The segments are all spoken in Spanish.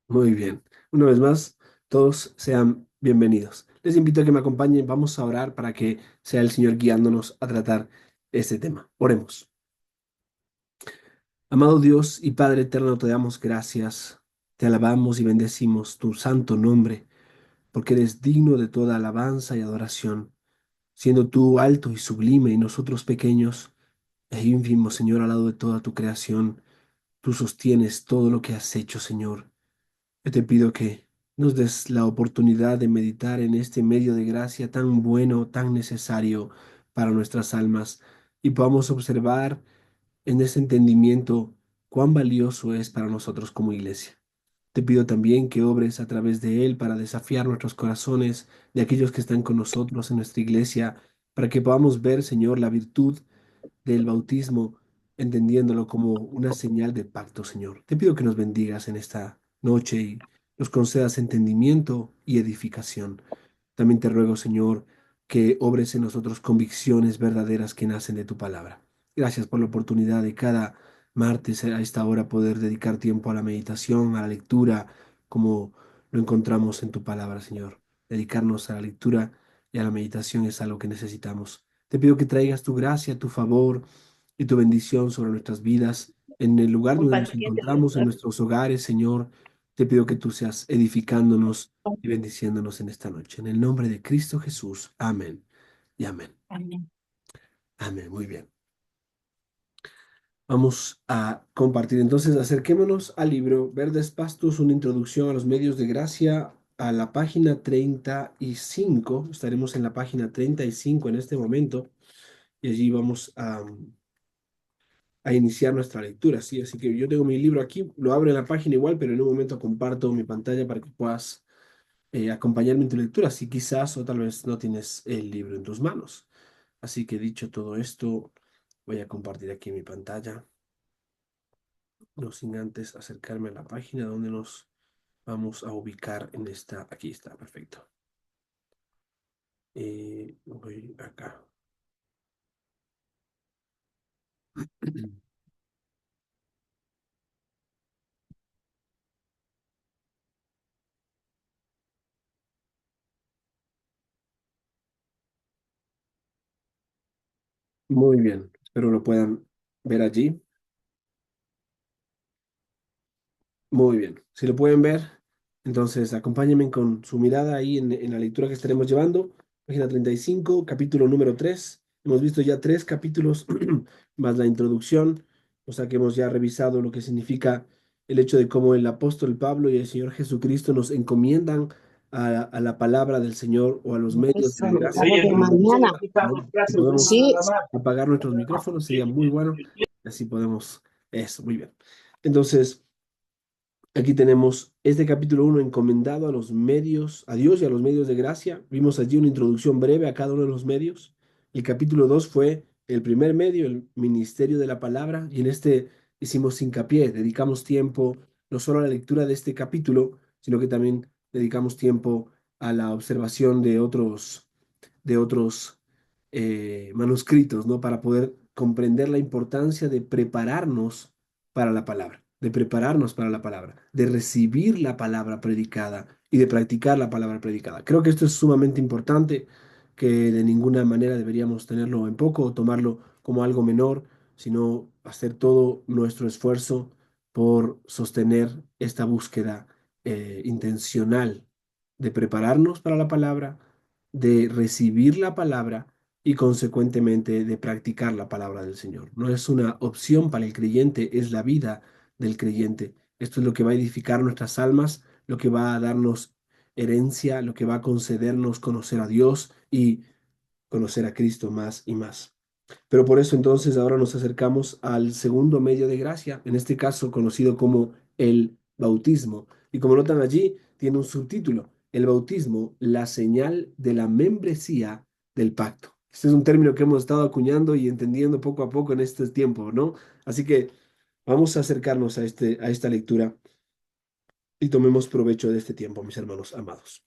Muy bien. Una vez más, todos sean bienvenidos. Les invito a que me acompañen. Vamos a orar para que sea el Señor guiándonos a tratar este tema. Oremos. Amado Dios y Padre eterno, te damos gracias. Te alabamos y bendecimos tu santo nombre, porque eres digno de toda alabanza y adoración, siendo tú alto y sublime y nosotros pequeños e ínfimos, Señor, al lado de toda tu creación. Tú sostienes todo lo que has hecho, Señor. Yo te pido que nos des la oportunidad de meditar en este medio de gracia tan bueno, tan necesario para nuestras almas y podamos observar en ese entendimiento cuán valioso es para nosotros como iglesia. Te pido también que obres a través de él para desafiar nuestros corazones de aquellos que están con nosotros en nuestra iglesia, para que podamos ver, Señor, la virtud del bautismo, entendiéndolo como una señal de pacto, Señor. Te pido que nos bendigas en esta noche y nos concedas entendimiento y edificación. También te ruego, Señor, que obres en nosotros convicciones verdaderas que nacen de tu palabra. Gracias por la oportunidad de cada martes a esta hora poder dedicar tiempo a la meditación, a la lectura, como lo encontramos en tu palabra, Señor. Dedicarnos a la lectura y a la meditación es algo que necesitamos. Te pido que traigas tu gracia, tu favor y tu bendición sobre nuestras vidas, en el lugar donde nos encontramos, en nuestros hogares, Señor. Te pido que tú seas edificándonos y bendiciéndonos en esta noche. En el nombre de Cristo Jesús. Amén y amén. Amén. Amén. Muy bien. Vamos a compartir. Entonces, acerquémonos al libro Verdes Pastos, una introducción a los medios de gracia, a la página 35. Estaremos en la página 35 en este momento y allí vamos a iniciar nuestra lectura, ¿sí? Así que yo tengo mi libro aquí, lo abro en la página igual, pero en un momento comparto mi pantalla para que puedas acompañarme en tu lectura, si quizás o tal vez no tienes el libro en tus manos. Así que dicho todo esto, voy a compartir aquí mi pantalla, no sin antes acercarme a la página donde nos vamos a ubicar en esta, aquí está, perfecto. Voy acá. Muy bien, espero lo puedan ver allí. Muy bien, si lo pueden ver, entonces acompáñenme con su mirada ahí en la lectura que estaremos llevando. Página 35, capítulo número 3. Hemos visto ya tres capítulos más la introducción, o sea que hemos ya revisado lo que significa el hecho de cómo el apóstol Pablo y el Señor Jesucristo nos encomiendan a la palabra del Señor o a los medios Eso, de lo gracia. hago de mañana. ¿No? Si podemos Sí, apagar nuestros micrófonos, sería muy bueno. Así podemos, eso, muy bien. Entonces... Aquí tenemos este capítulo 1 encomendado a los medios, a Dios y a los medios de gracia. Vimos allí una introducción breve a cada uno de los medios. El capítulo 2 fue el primer medio, el ministerio de la palabra, y en este hicimos hincapié, dedicamos tiempo no solo a la lectura de este capítulo, sino que también dedicamos tiempo a la observación de otros manuscritos, ¿no? Para poder comprender la importancia de prepararnos para la palabra, de prepararnos para la palabra, de recibir la palabra predicada y de practicar la palabra predicada. Creo que esto es sumamente importante, que de ninguna manera deberíamos tenerlo en poco o tomarlo como algo menor, sino hacer todo nuestro esfuerzo por sostener esta búsqueda intencional de prepararnos para la palabra, de recibir la palabra y consecuentemente de practicar la palabra del Señor. No es una opción para el creyente, es la vida del creyente. Esto es lo que va a edificar nuestras almas, lo que va a darnos herencia, lo que va a concedernos conocer a Dios y conocer a Cristo más y más. Pero por eso entonces ahora nos acercamos al segundo medio de gracia, en este caso conocido como el bautismo. Y como notan allí, tiene un subtítulo, el bautismo, la señal de la membresía del pacto. Este es un término que hemos estado acuñando y entendiendo poco a poco en este tiempo, ¿no? Así que vamos a acercarnos a esta lectura y tomemos provecho de este tiempo, mis hermanos amados.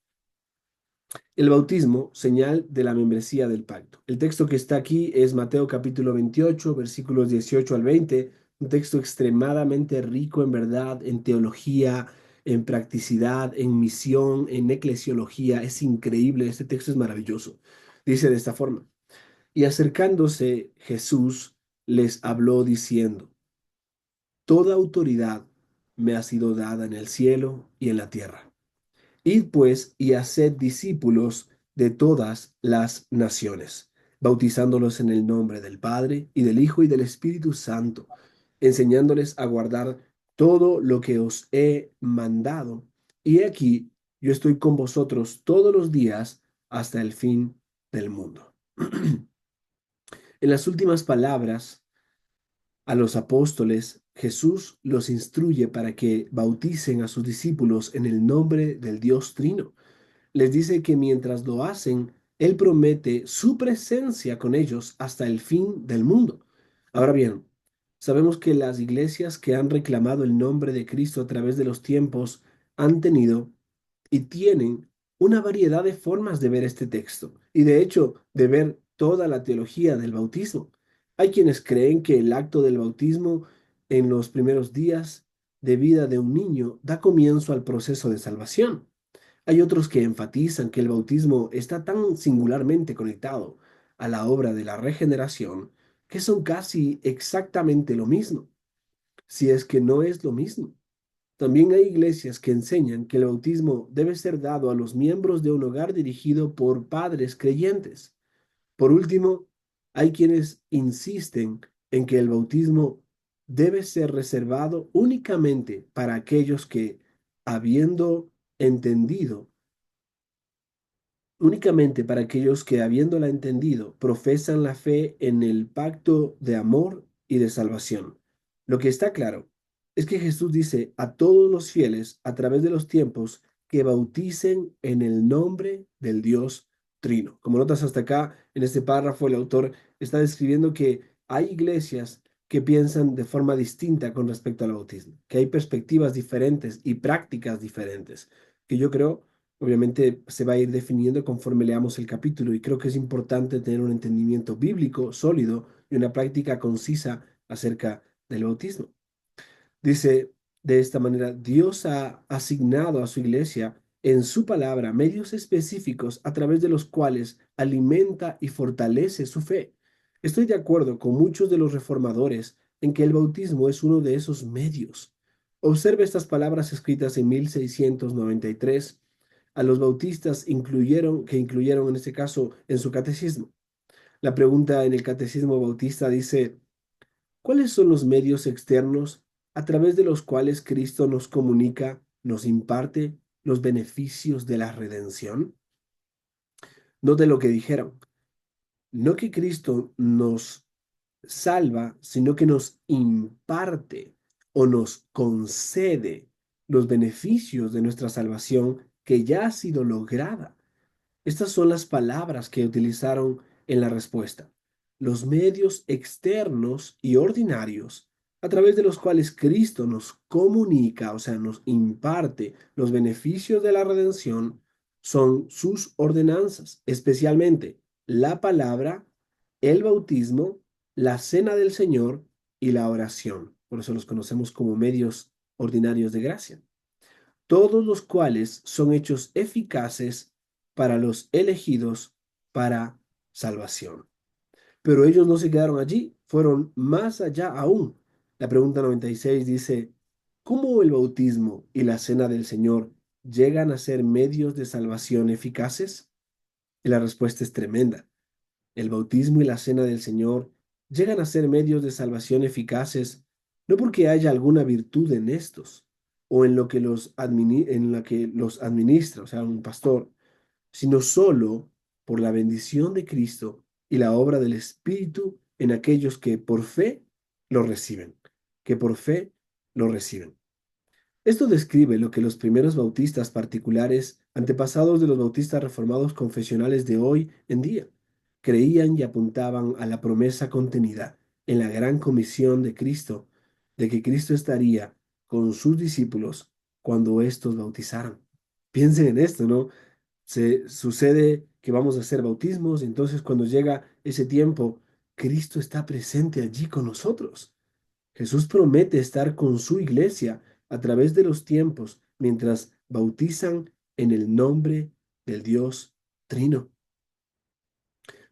El bautismo, señal de la membresía del pacto. El texto que está aquí es Mateo capítulo 28, versículos 18 al 20, un texto extremadamente rico en verdad, en teología, en practicidad, en misión, en eclesiología. Es increíble, este texto es maravilloso. Dice de esta forma, y acercándose Jesús les habló diciendo, toda autoridad me ha sido dada en el cielo y en la tierra. Id pues y haced discípulos de todas las naciones, bautizándolos en el nombre del Padre y del Hijo y del Espíritu Santo, enseñándoles a guardar todo lo que os he mandado. Y he aquí, yo estoy con vosotros todos los días hasta el fin del mundo. En las últimas palabras a los apóstoles, Jesús los instruye para que bauticen a sus discípulos en el nombre del Dios Trino. Les dice que mientras lo hacen, Él promete su presencia con ellos hasta el fin del mundo. Ahora bien, sabemos que las iglesias que han reclamado el nombre de Cristo a través de los tiempos han tenido y tienen una variedad de formas de ver este texto y de hecho de ver toda la teología del bautismo. Hay quienes creen que el acto del bautismo en los primeros días de vida de un niño da comienzo al proceso de salvación. Hay otros que enfatizan que el bautismo está tan singularmente conectado a la obra de la regeneración que son casi exactamente lo mismo, si es que no es lo mismo. También hay iglesias que enseñan que el bautismo debe ser dado a los miembros de un hogar dirigido por padres creyentes. Por último, hay quienes insisten en que el bautismo debe ser reservado únicamente para aquellos que, habiendo entendido únicamente para aquellos que, habiéndola entendido, profesan la fe en el pacto de amor y de salvación. Lo que está claro es que Jesús dice a todos los fieles a través de los tiempos que bauticen en el nombre del Dios Trino. Como notas hasta acá, en este párrafo, el autor está describiendo que hay iglesias que piensan de forma distinta con respecto al bautismo, que hay perspectivas diferentes y prácticas diferentes, que yo creo obviamente se va a ir definiendo conforme leamos el capítulo y creo que es importante tener un entendimiento bíblico sólido y una práctica concisa acerca del bautismo. Dice de esta manera, Dios ha asignado a su iglesia en su palabra medios específicos a través de los cuales alimenta y fortalece su fe. Estoy de acuerdo con muchos de los reformadores en que el bautismo es uno de esos medios. Observe estas palabras escritas en 1693 a los bautistas que incluyeron en este caso en su catecismo. La pregunta en el catecismo bautista dice, ¿cuáles son los medios externos a través de los cuales Cristo nos comunica, nos imparte los beneficios de la redención? Note lo que dijeron. No que Cristo nos salva, sino que nos imparte o nos concede los beneficios de nuestra salvación que ya ha sido lograda. Estas son las palabras que utilizaron en la respuesta. Los medios externos y ordinarios a través de los cuales Cristo nos comunica, o sea, nos imparte los beneficios de la redención, son sus ordenanzas, especialmente la palabra, el bautismo, la cena del Señor y la oración. Por eso los conocemos como medios ordinarios de gracia, todos los cuales son hechos eficaces para los elegidos para salvación. Pero ellos no se quedaron allí, fueron más allá aún. La pregunta 96 dice, ¿cómo el bautismo y la cena del Señor llegan a ser medios de salvación eficaces? Y la respuesta es tremenda. El bautismo y la cena del Señor llegan a ser medios de salvación eficaces no porque haya alguna virtud en estos o en lo que los administra, o sea, un pastor, sino solo por la bendición de Cristo y la obra del Espíritu en aquellos que por fe lo reciben, que por fe lo reciben. Esto describe lo que los primeros bautistas particulares, antepasados de los bautistas reformados confesionales de hoy en día, creían y apuntaban a la promesa contenida en la gran comisión de Cristo, de que Cristo estaría con sus discípulos cuando éstos bautizaran. Piensen en esto, ¿no? Se sucede que vamos a hacer bautismos, entonces cuando llega ese tiempo, Cristo está presente allí con nosotros. Jesús promete estar con su iglesia a través de los tiempos mientras bautizan en el nombre del Dios Trino.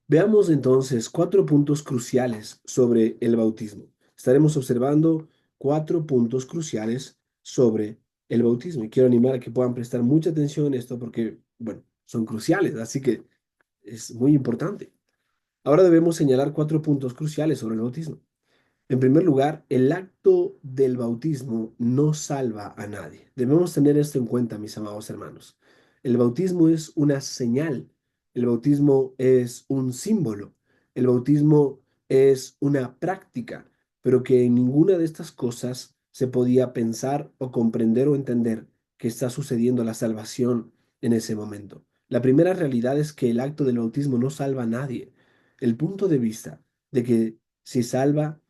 Veamos entonces 4 puntos cruciales sobre el bautismo. Estaremos observando 4 puntos cruciales sobre el bautismo y quiero animar a que puedan prestar mucha atención en esto porque, bueno, son cruciales, así que es muy importante. Ahora debemos señalar 4 puntos cruciales sobre el bautismo. En primer lugar, el acto del bautismo no salva a nadie. Debemos tener esto en cuenta, mis amados hermanos. El bautismo es una señal, el bautismo es un símbolo, el bautismo es una práctica, pero que en ninguna de estas cosas se podía pensar o comprender o entender que está sucediendo la salvación en ese momento. La primera realidad es que el acto del bautismo no salva a nadie. El punto de vista de que si salva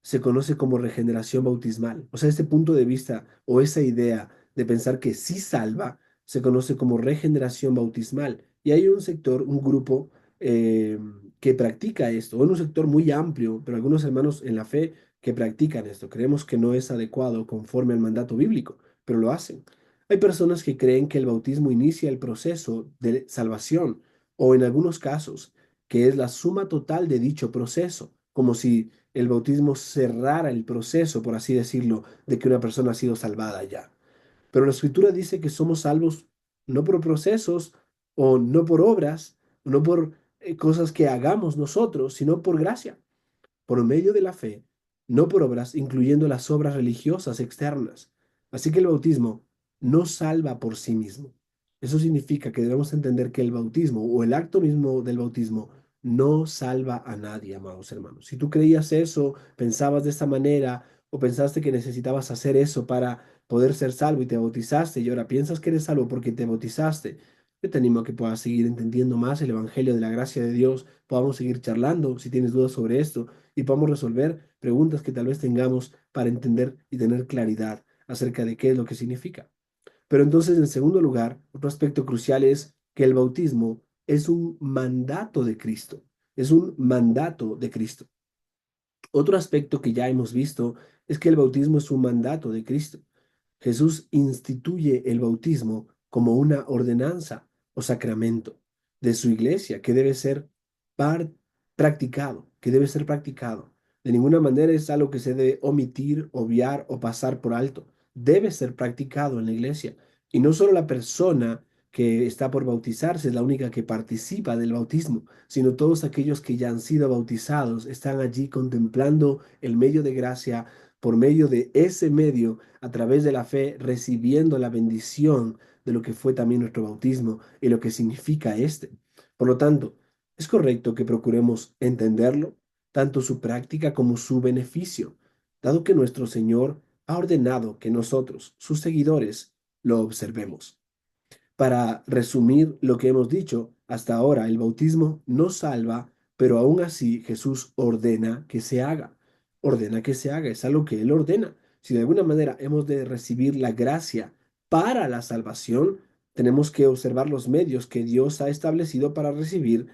se conoce como regeneración bautismal. O sea, este punto de vista o esa idea de pensar que sí salva se conoce como regeneración bautismal. Y hay un sector, un grupo eh, que practica esto, o en un sector muy amplio, pero algunos hermanos en la fe que practican esto. Creemos que no es adecuado conforme al mandato bíblico, pero lo hacen. Hay personas que creen que el bautismo inicia el proceso de salvación, o en algunos casos, que es la suma total de dicho proceso, como si el bautismo cerrara el proceso, por así decirlo, de que una persona ha sido salvada ya. Pero la escritura dice que somos salvos no por procesos o no por obras, no por cosas que hagamos nosotros, sino por gracia por medio de la fe, no por obras, incluyendo las obras religiosas externas. Así que el bautismo no salva por sí mismo. Eso significa que debemos entender que el bautismo o el acto mismo del bautismo no salva a nadie, amados hermanos. Si tú creías eso, pensabas de esta manera o pensaste que necesitabas hacer eso para poder ser salvo y te bautizaste y ahora piensas que eres salvo porque te bautizaste, yo te animo a que puedas seguir entendiendo más el Evangelio de la gracia de Dios, podamos seguir charlando si tienes dudas sobre esto y podamos resolver preguntas que tal vez tengamos para entender y tener claridad acerca de qué es lo que significa. Pero entonces, en segundo lugar, otro aspecto crucial es que el bautismo es un mandato de Cristo. Es un mandato de Cristo. Otro aspecto que ya hemos visto es que el bautismo es un mandato de Cristo. Jesús instituye el bautismo como una ordenanza o sacramento de su iglesia que debe ser practicado, que debe ser practicado. De ninguna manera es algo que se debe omitir, obviar o pasar por alto. Debe ser practicado en la iglesia. Y no solo la persona que está por bautizarse es la única que participa del bautismo, sino todos aquellos que ya han sido bautizados están allí contemplando el medio de gracia por medio de ese medio a través de la fe, recibiendo la bendición de lo que fue también nuestro bautismo y lo que significa este. Por lo tanto, es correcto que procuremos entenderlo, tanto su práctica como su beneficio, dado que nuestro Señor ha ordenado que nosotros, sus seguidores, lo observemos. Para resumir lo que hemos dicho hasta ahora, el bautismo no salva, pero aún así Jesús ordena que se haga. Ordena que se haga, es algo que Él ordena. Si de alguna manera hemos de recibir la gracia para la salvación, tenemos que observar los medios que Dios ha establecido para recibir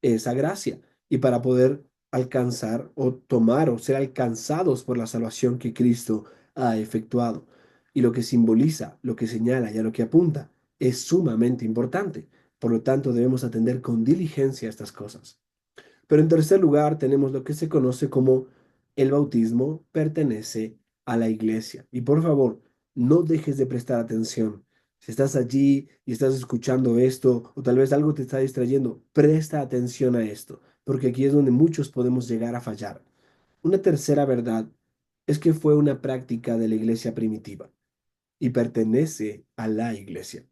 esa gracia y para poder alcanzar o tomar o ser alcanzados por la salvación que Cristo ha efectuado. Y lo que simboliza, lo que señala y a lo que apunta es sumamente importante. Por lo tanto, debemos atender con diligencia estas cosas. Pero en tercer lugar, tenemos lo que se conoce como el bautismo pertenece a la iglesia. Y por favor, no dejes de prestar atención. Si estás allí y estás escuchando esto, o tal vez algo te está distrayendo, presta atención a esto, porque aquí es donde muchos podemos llegar a fallar. Una tercera verdad es que fue una práctica de la iglesia primitiva y pertenece a la iglesia.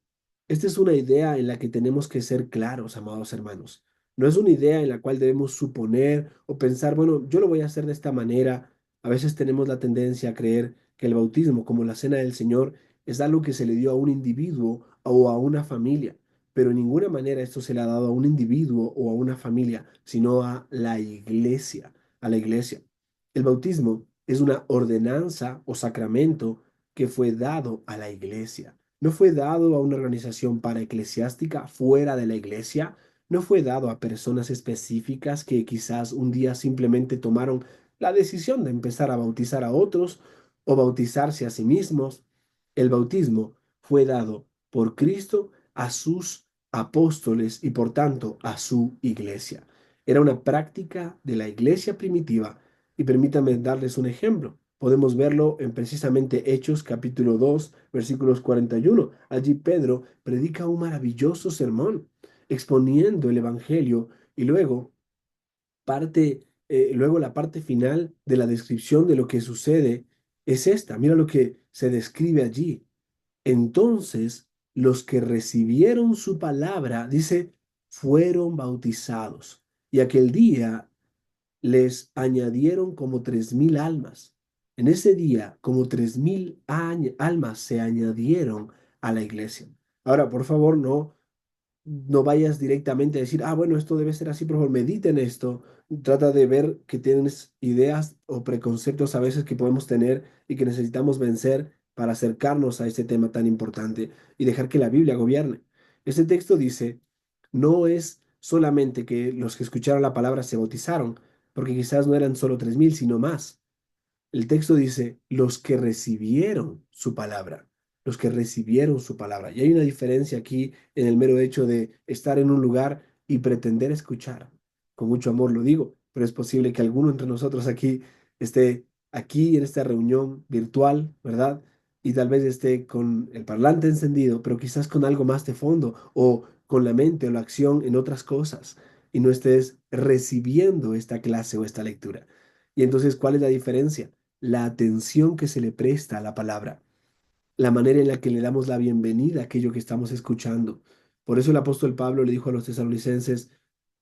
Esta es una idea en la que tenemos que ser claros, amados hermanos. No es una idea en la cual debemos suponer o pensar, bueno, yo lo voy a hacer de esta manera. A veces tenemos la tendencia a creer que el bautismo, como la cena del Señor, es algo que se le dio a un individuo o a una familia, pero en ninguna manera esto se le ha dado a un individuo o a una familia, sino a la iglesia, a la iglesia. El bautismo es una ordenanza o sacramento que fue dado a la iglesia. No fue dado a una organización paraeclesiástica fuera de la iglesia, no fue dado a personas específicas que quizás un día simplemente tomaron la decisión de empezar a bautizar a otros o bautizarse a sí mismos. El bautismo fue dado por Cristo a sus apóstoles y por tanto a su iglesia. Era una práctica de la iglesia primitiva y permítanme darles un ejemplo. Podemos verlo en precisamente Hechos capítulo 2 versículos 41. Allí Pedro predica un maravilloso sermón exponiendo el evangelio y luego la parte final de la descripción de lo que sucede es esta. Mira lo que se describe allí. Entonces, los que recibieron su palabra, dice, fueron bautizados. Y aquel día les añadieron como 3.000 almas. En ese día, como 3.000 almas se añadieron a la iglesia. Ahora, por favor, no vayas directamente a decir, ah, bueno, esto debe ser así, por favor, medita en esto. Trata de ver que tienes ideas o preconceptos a veces que podemos tener y que necesitamos vencer para acercarnos a este tema tan importante y dejar que la Biblia gobierne. Este texto dice, no es solamente que los que escucharon la palabra se bautizaron, porque quizás no eran solo 3.000 sino más. El texto dice, los que recibieron su palabra, los que recibieron su palabra. Y hay una diferencia aquí en el mero hecho de estar en un lugar y pretender escuchar. Con mucho amor lo digo, pero es posible que alguno entre nosotros aquí esté aquí en esta reunión virtual, ¿verdad? Y tal vez esté con el parlante encendido, pero quizás con algo más de fondo o con la mente o la acción en otras cosas y no estés recibiendo esta clase o esta lectura. Y entonces, ¿cuál es la diferencia? La atención que se le presta a la palabra, la manera en la que le damos la bienvenida a aquello que estamos escuchando. Por eso el apóstol Pablo le dijo a los tesalonicenses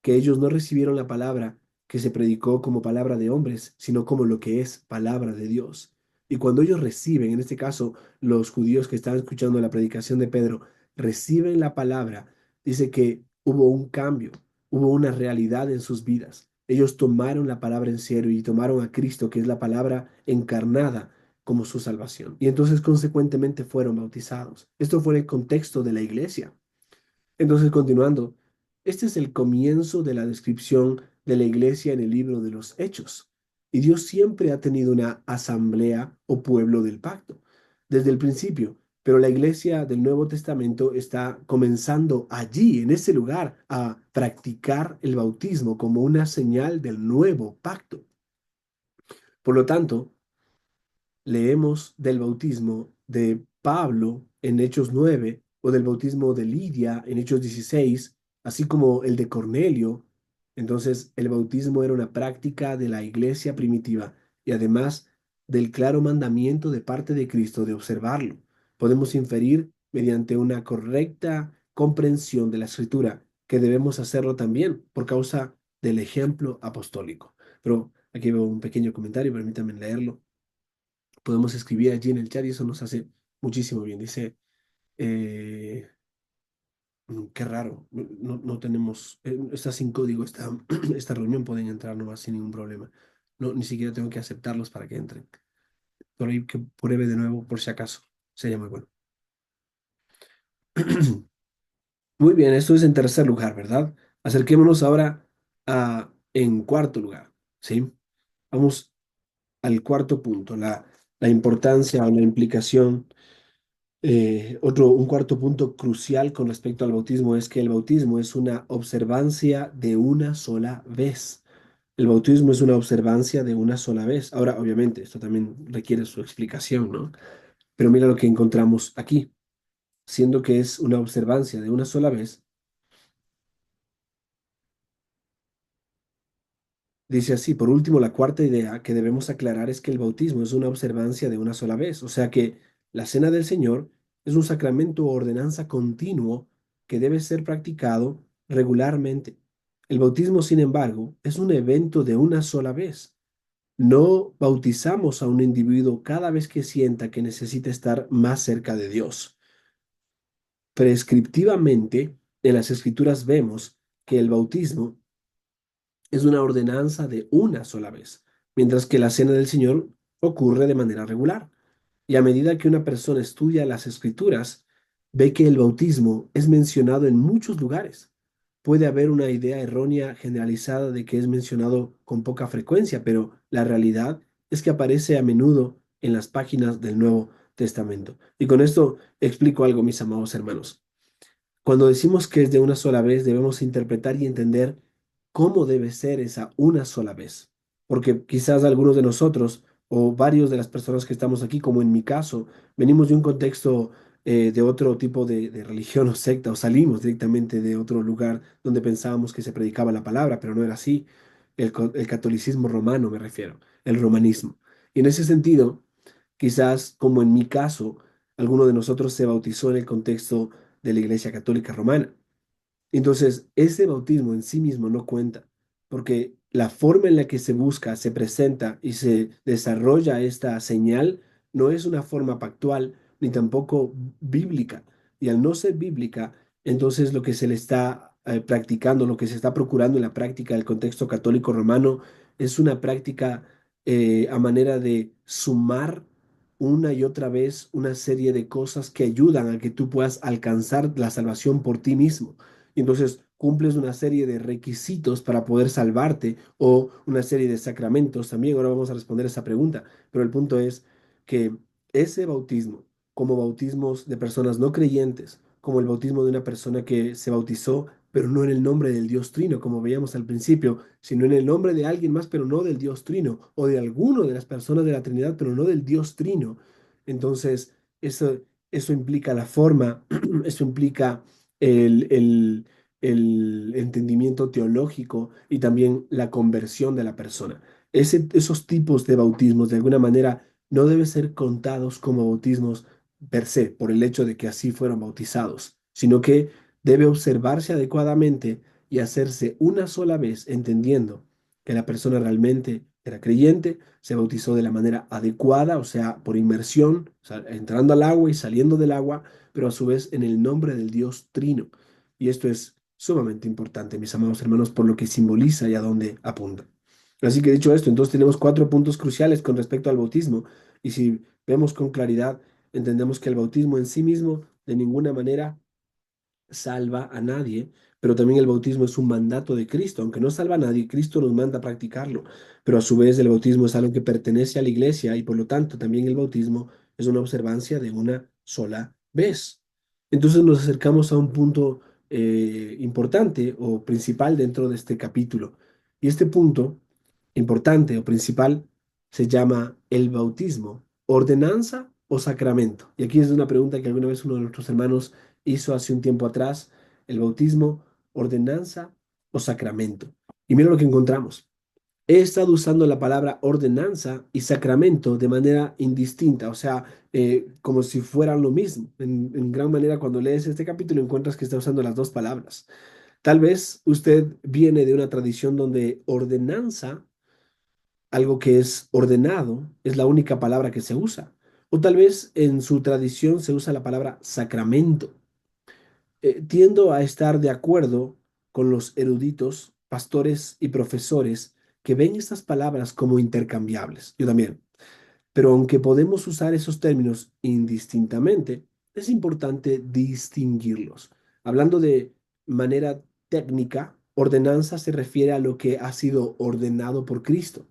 que ellos no recibieron la palabra que se predicó como palabra de hombres, sino como lo que es palabra de Dios. Y cuando ellos reciben, en este caso los judíos que estaban escuchando la predicación de Pedro, reciben la palabra, dice que hubo un cambio, hubo una realidad en sus vidas. Ellos tomaron la palabra en serio y tomaron a Cristo, que es la palabra encarnada, como su salvación. Y entonces consecuentemente fueron bautizados. Esto fue el contexto de la iglesia. Entonces, continuando, este es el comienzo de la descripción de la iglesia en el libro de los Hechos. Y Dios siempre ha tenido una asamblea o pueblo del pacto, desde el principio. Pero la iglesia del Nuevo Testamento está comenzando allí, en ese lugar, a practicar el bautismo como una señal del nuevo pacto. Por lo tanto, leemos del bautismo de Pablo en Hechos 9 o del bautismo de Lidia en Hechos 16, así como el de Cornelio. Entonces, el bautismo era una práctica de la iglesia primitiva y además del claro mandamiento de parte de Cristo de observarlo. Podemos inferir mediante una correcta comprensión de la escritura que debemos hacerlo también por causa del ejemplo apostólico. Pero aquí veo un pequeño comentario, permítanme leerlo. Podemos escribir allí en el chat y eso nos hace muchísimo bien. Dice, eh, qué raro, no tenemos, está sin código esta reunión, pueden entrar nomás sin ningún problema. No, ni siquiera tengo que aceptarlos para que entren. Por ahí que pruebe de nuevo por si acaso. Sería muy bueno. Muy bien, esto es en tercer lugar, ¿verdad? Acerquémonos ahora en cuarto lugar, ¿sí? Vamos al cuarto punto, la importancia o la implicación. Un cuarto punto crucial con respecto al bautismo es que el bautismo es una observancia de una sola vez. El bautismo es una observancia de una sola vez. Ahora, obviamente, esto también requiere su explicación, ¿no? Pero mira lo que encontramos aquí. Siendo que es una observancia de una sola vez, dice así, por último, la cuarta idea que debemos aclarar es que el bautismo es una observancia de una sola vez, o sea que la cena del Señor es un sacramento o ordenanza continuo que debe ser practicado regularmente. El bautismo, sin embargo, es un evento de una sola vez. No bautizamos a un individuo cada vez que sienta que necesita estar más cerca de Dios. Prescriptivamente, en las Escrituras vemos que el bautismo es una ordenanza de una sola vez, mientras que la cena del Señor ocurre de manera regular. Y a medida que una persona estudia las escrituras, ve que el bautismo es mencionado en muchos lugares. Puede haber una idea errónea generalizada de que es mencionado con poca frecuencia, pero la realidad es que aparece a menudo en las páginas del Nuevo Testamento. Y con esto explico algo, mis amados hermanos. Cuando decimos que es de una sola vez, debemos interpretar y entender cómo debe ser esa una sola vez. Porque quizás algunos de nosotros o varios de las personas que estamos aquí, como en mi caso, venimos de un contexto de otro tipo de religión o secta, o salimos directamente de otro lugar donde pensábamos que se predicaba la palabra, pero no era así. El catolicismo romano me refiero, el romanismo. Y en ese sentido, quizás como en mi caso, alguno de nosotros se bautizó en el contexto de la Iglesia Católica Romana. Entonces, ese bautismo en sí mismo no cuenta, porque la forma en la que se busca, se presenta y se desarrolla esta señal no es una forma pactual ni tampoco bíblica. Y al no ser bíblica, entonces lo que se le está practicando, lo que se está procurando en la práctica del contexto católico romano es una práctica a manera de sumar una y otra vez una serie de cosas que ayudan a que tú puedas alcanzar la salvación por ti mismo. Y entonces cumples una serie de requisitos para poder salvarte o una serie de sacramentos también. Ahora vamos a responder esa pregunta, pero el punto es que ese bautismo, como bautismos de personas no creyentes, como el bautismo de una persona que se bautizó, pero no en el nombre del Dios Trino, como veíamos al principio, sino en el nombre de alguien más, pero no del Dios Trino, o de alguno de las personas de la Trinidad, pero no del Dios Trino. Entonces, eso implica la forma, eso implica el, el entendimiento teológico y también la conversión de la persona. Esos tipos de bautismos, de alguna manera, no deben ser contados como bautismos per se, por el hecho de que así fueron bautizados, sino que debe observarse adecuadamente y hacerse una sola vez, entendiendo que la persona realmente era creyente, se bautizó de la manera adecuada, o sea, por inmersión, o sea, entrando al agua y saliendo del agua, pero a su vez en el nombre del Dios Trino. Y esto es sumamente importante, mis amados hermanos, por lo que simboliza y a dónde apunta. Así que dicho esto, entonces tenemos cuatro puntos cruciales con respecto al bautismo. Y si vemos con claridad, entendemos que el bautismo en sí mismo de ninguna manera salva a nadie, pero también el bautismo es un mandato de Cristo. Aunque no salva a nadie, Cristo nos manda a practicarlo. Pero a su vez el bautismo es algo que pertenece a la iglesia y por lo tanto también el bautismo es una observancia de una sola vez. Entonces nos acercamos a un punto importante o principal dentro de este capítulo. Y este punto importante o principal se llama el bautismo, ordenanza o sacramento. Y aquí es una pregunta que alguna vez uno de nuestros hermanos hizo hace un tiempo atrás, el bautismo, ordenanza o sacramento. Y mira lo que encontramos. He estado usando la palabra ordenanza y sacramento de manera indistinta, o sea, como si fueran lo mismo. En gran manera, cuando lees este capítulo encuentras que está usando las dos palabras. Tal vez usted viene de una tradición donde ordenanza, algo que es ordenado, es la única palabra que se usa. O tal vez en su tradición se usa la palabra sacramento. Tiendo a estar de acuerdo con los eruditos, pastores y profesores que ven estas palabras como intercambiables. Yo también. Pero aunque podemos usar esos términos indistintamente, es importante distinguirlos. Hablando de manera técnica, ordenanza se refiere a lo que ha sido ordenado por Cristo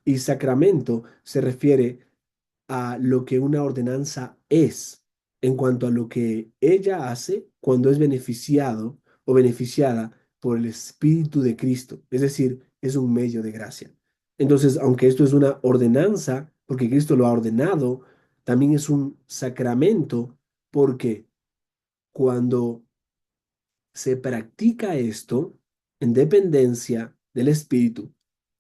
y sacramento se refiere a lo que una ordenanza es en cuanto a lo que ella hace cuando es beneficiado o beneficiada por el Espíritu de Cristo. Es decir, es un medio de gracia. Entonces, aunque esto es una ordenanza, porque Cristo lo ha ordenado, también es un sacramento porque cuando se practica esto en dependencia del Espíritu,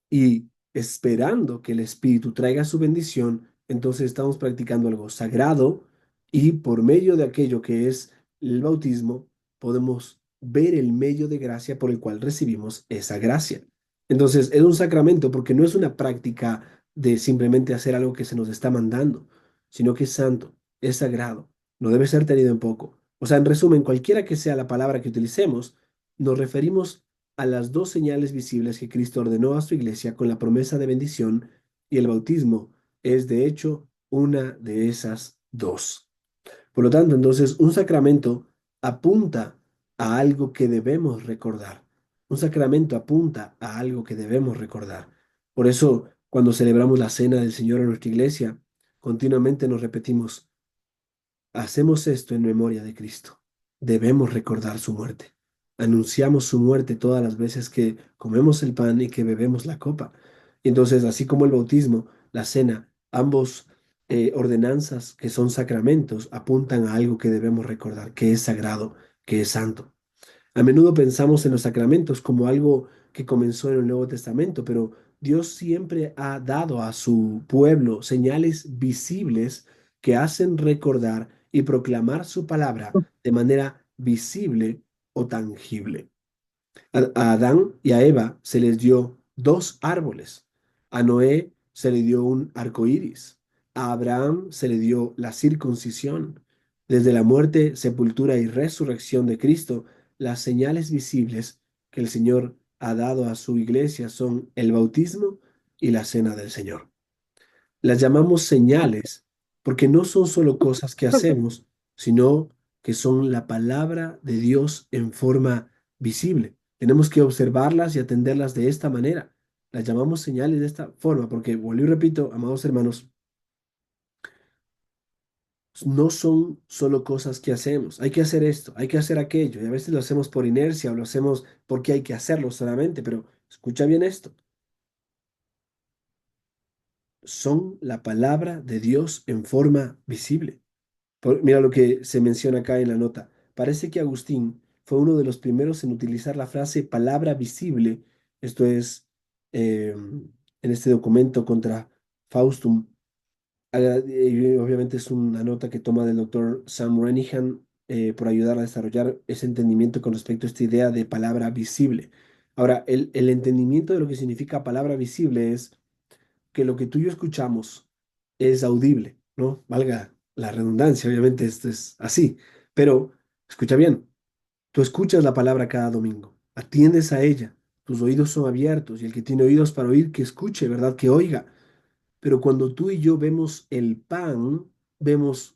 y esperando que el Espíritu traiga su bendición, entonces estamos practicando algo sagrado y por medio de aquello que es el bautismo, podemos ver el medio de gracia por el cual recibimos esa gracia. Entonces, es un sacramento porque no es una práctica de simplemente hacer algo que se nos está mandando, sino que es santo, es sagrado, no debe ser tenido en poco. O sea, en resumen, cualquiera que sea la palabra que utilicemos, nos referimos a las dos señales visibles que Cristo ordenó a su iglesia con la promesa de bendición y el bautismo es de hecho una de esas dos. Por lo tanto, entonces, un sacramento apunta a algo que debemos recordar. Un sacramento apunta a algo que debemos recordar. Por eso, cuando celebramos la cena del Señor en nuestra iglesia, continuamente nos repetimos, Hacemos esto en memoria de Cristo. Debemos recordar su muerte. Anunciamos su muerte todas las veces que comemos el pan y que bebemos la copa. Y entonces, así como el bautismo, la cena, ambos ordenanzas que son sacramentos apuntan a algo que debemos recordar, que es sagrado, que es santo. A menudo pensamos en los sacramentos como algo que comenzó en el Nuevo Testamento, pero Dios siempre ha dado a su pueblo señales visibles que hacen recordar y proclamar su palabra de manera visible o tangible. A Adán y a Eva se les dio dos árboles. A Noé se le dio un arco iris. A Abraham se le dio la circuncisión. Desde la muerte, sepultura y resurrección de Cristo, las señales visibles que el Señor ha dado a su iglesia son el bautismo y la cena del Señor. Las llamamos señales porque no son solo cosas que hacemos, sino que son la palabra de Dios en forma visible. Tenemos que observarlas y atenderlas de esta manera. Las llamamos señales de esta forma porque, vuelvo y repito, amados hermanos, no son solo cosas que hacemos. Hay que hacer esto, hay que hacer aquello. Y a veces lo hacemos por inercia o lo hacemos porque hay que hacerlo solamente, pero escucha bien esto. Son la palabra de Dios en forma visible. Mira lo que se menciona acá en la nota. Parece que Agustín fue uno de los primeros en utilizar la frase palabra visible, esto es, en este documento contra Faustum. Y obviamente es una nota que toma del doctor Sam Renihan por ayudar a desarrollar ese entendimiento con respecto a esta idea de palabra visible. Ahora, el entendimiento de lo que significa palabra visible es que lo que tú y yo escuchamos es audible, ¿no? Valga la redundancia, obviamente esto es así, pero escucha bien, tú escuchas la palabra cada domingo, atiendes a ella, tus oídos son abiertos y el que tiene oídos para oír, que escuche, ¿verdad? Que oiga. Pero cuando tú y yo vemos el pan, vemos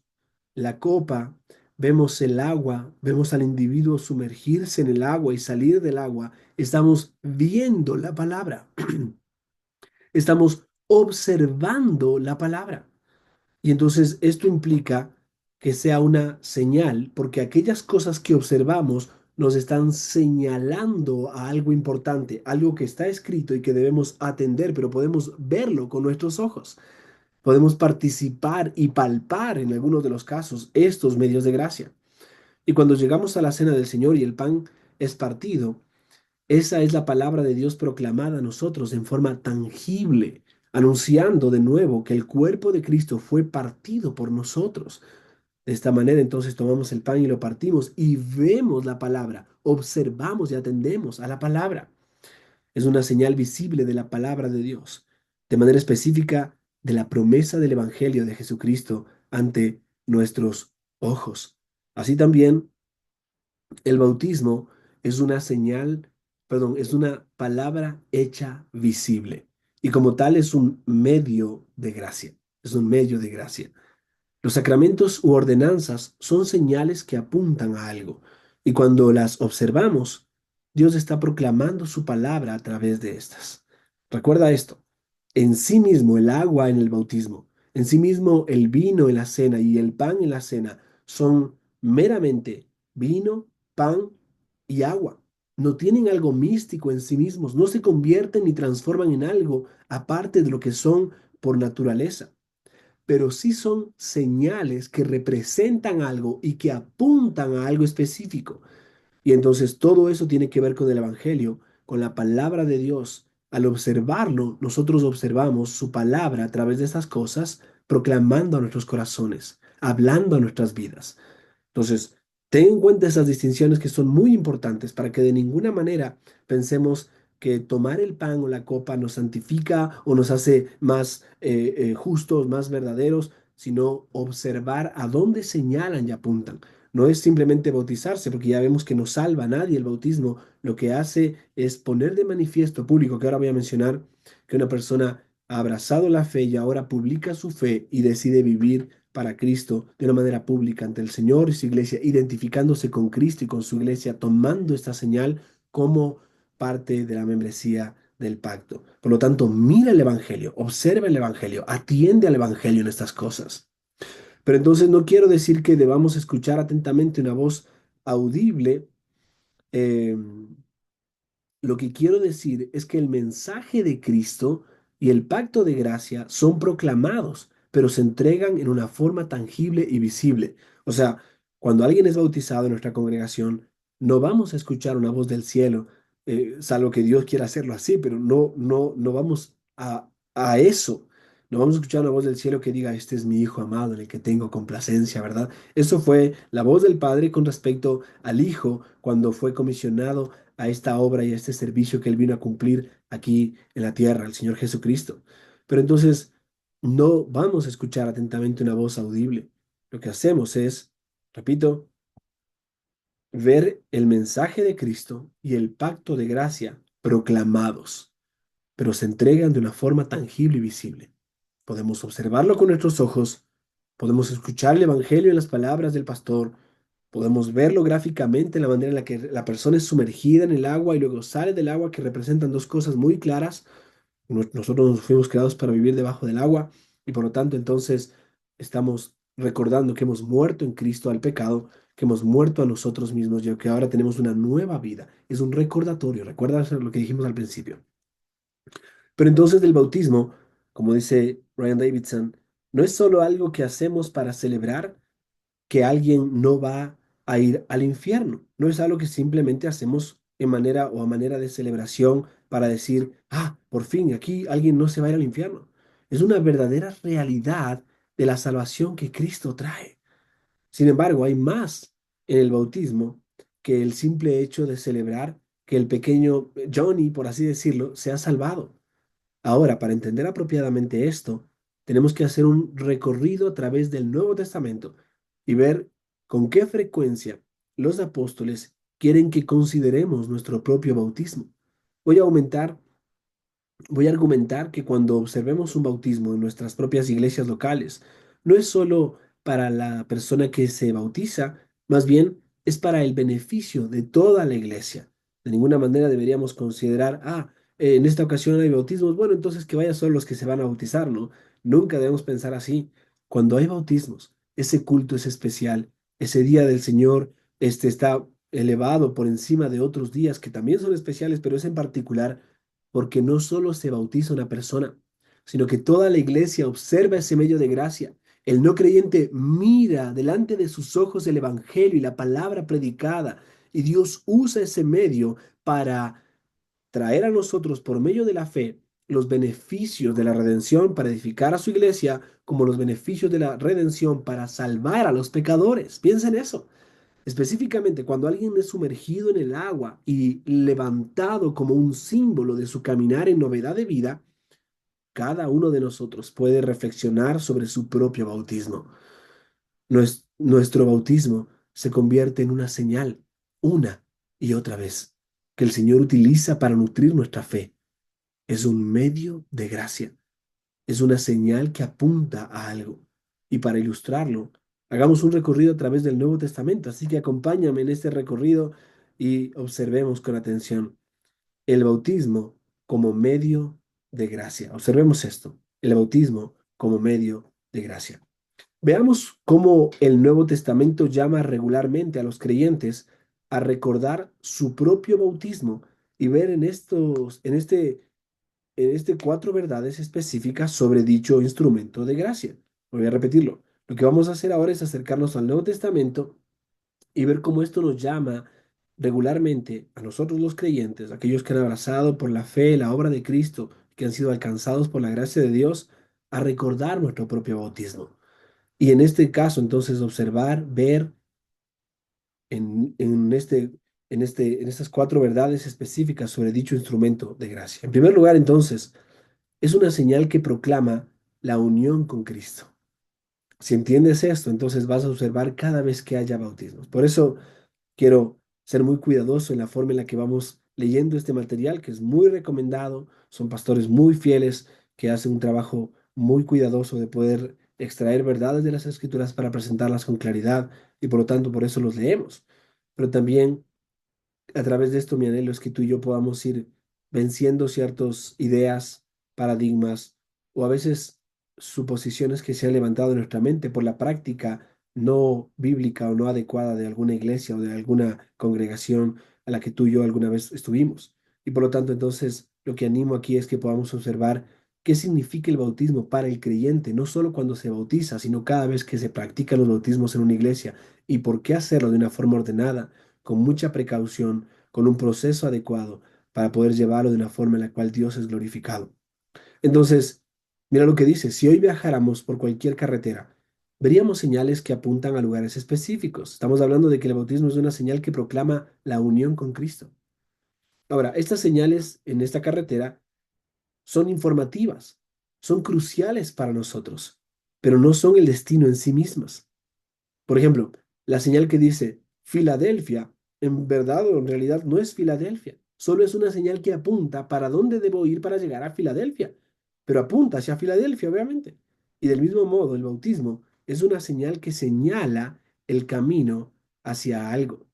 la copa, vemos el agua, vemos al individuo sumergirse en el agua y salir del agua, estamos viendo la palabra. Estamos observando la palabra. Y entonces esto implica que sea una señal, porque aquellas cosas que observamos nos están señalando a algo importante, algo que está escrito y que debemos atender, pero podemos verlo con nuestros ojos. Podemos participar y palpar en algunos de los casos estos medios de gracia. Y cuando llegamos a la cena del Señor y el pan es partido, esa es la palabra de Dios proclamada a nosotros en forma tangible, anunciando de nuevo que el cuerpo de Cristo fue partido por nosotros. De esta manera entonces tomamos el pan y lo partimos y vemos la palabra, observamos y atendemos a la palabra. Es una señal visible de la palabra de Dios, de manera específica de la promesa del Evangelio de Jesucristo ante nuestros ojos. Así también el bautismo es una señal, perdón, es una palabra hecha visible y como tal es un medio de gracia, es un medio de gracia. Los sacramentos u ordenanzas son señales que apuntan a algo y cuando las observamos, Dios está proclamando su palabra a través de estas. Recuerda esto, en sí mismo el agua en el bautismo, en sí mismo el vino en la cena y el pan en la cena son meramente vino, pan y agua. No tienen algo místico en sí mismos, no se convierten ni transforman en algo aparte de lo que son por naturaleza, pero sí son señales que representan algo y que apuntan a algo específico. Y entonces todo eso tiene que ver con el Evangelio, con la palabra de Dios. Al observarlo, nosotros observamos su palabra a través de estas cosas, proclamando a nuestros corazones, hablando a nuestras vidas. Entonces, ten en cuenta esas distinciones que son muy importantes para que de ninguna manera pensemos que tomar el pan o la copa nos santifica o nos hace más justos, más verdaderos, sino observar a dónde señalan y apuntan. No es simplemente bautizarse, porque ya vemos que no salva a nadie el bautismo. Lo que hace es poner de manifiesto público, que ahora voy a mencionar, que una persona ha abrazado la fe y ahora publica su fe y decide vivir para Cristo de una manera pública ante el Señor y su iglesia, identificándose con Cristo y con su iglesia, tomando esta señal como parte de la membresía del pacto. Por lo tanto, mira el Evangelio, observa el Evangelio, atiende al Evangelio en estas cosas. Pero entonces no quiero decir que debamos escuchar atentamente una voz audible. eh, lo que quiero decir es que el mensaje de Cristo y el pacto de gracia son proclamados, pero se entregan en una forma tangible y visible. O sea, cuando alguien es bautizado en nuestra congregación, no vamos a escuchar una voz del cielo, salvo que Dios quiera hacerlo así, pero no vamos a eso. No vamos a escuchar una voz del cielo que diga, este es mi Hijo amado en el que tengo complacencia, ¿verdad? Eso fue la voz del Padre con respecto al Hijo cuando fue comisionado a esta obra y a este servicio que Él vino a cumplir aquí en la tierra, el Señor Jesucristo. Pero entonces no vamos a escuchar atentamente una voz audible. Lo que hacemos es, repito, ver el mensaje de Cristo y el pacto de gracia proclamados, pero se entregan de una forma tangible y visible. Podemos observarlo con nuestros ojos, podemos escuchar el Evangelio en las palabras del pastor, podemos verlo gráficamente en la manera en la que la persona es sumergida en el agua y luego sale del agua, que representan dos cosas muy claras. Nosotros nos fuimos creados para vivir debajo del agua y por lo tanto entonces estamos recordando que hemos muerto en Cristo al pecado, que hemos muerto a nosotros mismos y que ahora tenemos una nueva vida. Es un recordatorio, recuerda lo que dijimos al principio. Pero entonces el bautismo, como dice Ryan Davidson, no es solo algo que hacemos para celebrar que alguien no va a ir al infierno. No es algo que simplemente hacemos en manera o a manera de celebración para decir, ah, por fin aquí alguien no se va a ir al infierno. Es una verdadera realidad de la salvación que Cristo trae. Sin embargo, hay más en el bautismo que el simple hecho de celebrar que el pequeño Johnny, por así decirlo, sea salvado. Ahora, para entender apropiadamente esto, tenemos que hacer un recorrido a través del Nuevo Testamento y ver con qué frecuencia los apóstoles quieren que consideremos nuestro propio bautismo. Voy a aumentar Voy a argumentar que cuando observemos un bautismo en nuestras propias iglesias locales, no es solo para la persona que se bautiza, más bien es para el beneficio de toda la iglesia. De ninguna manera deberíamos considerar, en esta ocasión hay bautismos, bueno, entonces que vayan solo los que se van a bautizar, ¿no? Nunca debemos pensar así. Cuando hay bautismos, ese culto es especial, ese día del Señor, está elevado por encima de otros días que también son especiales, pero es en particular porque no solo se bautiza una persona, sino que toda la iglesia observa ese medio de gracia. El no creyente mira delante de sus ojos el Evangelio y la palabra predicada, y Dios usa ese medio para traer a nosotros por medio de la fe los beneficios de la redención para edificar a su iglesia, como los beneficios de la redención para salvar a los pecadores. Piensa en eso. Específicamente, cuando alguien es sumergido en el agua y levantado como un símbolo de su caminar en novedad de vida, cada uno de nosotros puede reflexionar sobre su propio bautismo. Nuestro bautismo se convierte en una señal, una y otra vez, que el Señor utiliza para nutrir nuestra fe. Es un medio de gracia. Es una señal que apunta a algo. Y para ilustrarlo, hagamos un recorrido a través del Nuevo Testamento. Así que acompáñame en este recorrido y observemos con atención el bautismo como medio de gracia. Observemos esto, el bautismo como medio de gracia. Veamos cómo el Nuevo Testamento llama regularmente a los creyentes a recordar su propio bautismo y ver en este cuatro verdades específicas sobre dicho instrumento de gracia. Voy a repetirlo. Lo que vamos a hacer ahora es acercarnos al Nuevo Testamento y ver cómo esto nos llama regularmente a nosotros los creyentes, aquellos que han abrazado por la fe la obra de Cristo, que han sido alcanzados por la gracia de Dios, a recordar nuestro propio bautismo. Y en este caso, entonces, observar, ver en estas cuatro verdades específicas sobre dicho instrumento de gracia. En primer lugar, entonces, es una señal que proclama la unión con Cristo. Si entiendes esto, entonces vas a observar cada vez que haya bautismos. Por eso quiero ser muy cuidadoso en la forma en la que vamos leyendo este material, que es muy recomendado. Son pastores muy fieles que hacen un trabajo muy cuidadoso de poder extraer verdades de las Escrituras para presentarlas con claridad y por lo tanto por eso los leemos. Pero también a través de esto mi anhelo es que tú y yo podamos ir venciendo ciertas ideas, paradigmas o a veces suposiciones que se han levantado en nuestra mente por la práctica no bíblica o no adecuada de alguna iglesia o de alguna congregación a la que tú y yo alguna vez estuvimos. Y por lo tanto, entonces, lo que animo aquí es que podamos observar qué significa el bautismo para el creyente, no solo cuando se bautiza, sino cada vez que se practican los bautismos en una iglesia, y por qué hacerlo de una forma ordenada, con mucha precaución, con un proceso adecuado, para poder llevarlo de una forma en la cual Dios es glorificado. Entonces, mira lo que dice, si hoy viajáramos por cualquier carretera, veríamos señales que apuntan a lugares específicos. Estamos hablando de que el bautismo es una señal que proclama la unión con Cristo. Ahora, estas señales en esta carretera son informativas, son cruciales para nosotros, pero no son el destino en sí mismas. Por ejemplo, la señal que dice Filadelfia, en verdad o en realidad no es Filadelfia, solo es una señal que apunta para dónde debo ir para llegar a Filadelfia, pero apunta hacia Filadelfia, obviamente. Y del mismo modo, el bautismo es una señal que señala el camino hacia algo,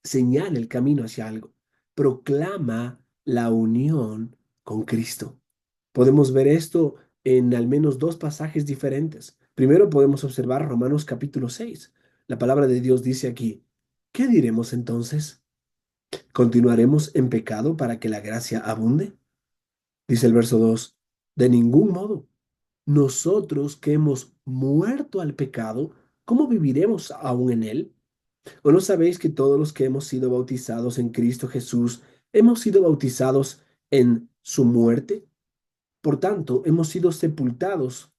señala el camino hacia algo, proclama la unión con Cristo. Podemos ver esto en al menos dos pasajes diferentes. Primero podemos observar Romanos capítulo 6. La palabra de Dios dice aquí, ¿qué diremos entonces? ¿Continuaremos en pecado para que la gracia abunde? Dice el verso 2, de ningún modo. Nosotros que hemos muerto al pecado, ¿cómo viviremos aún en él? ¿O no sabéis que todos los que hemos sido bautizados en Cristo Jesús, hemos sido bautizados en su muerte? Por tanto, hemos sido sepultados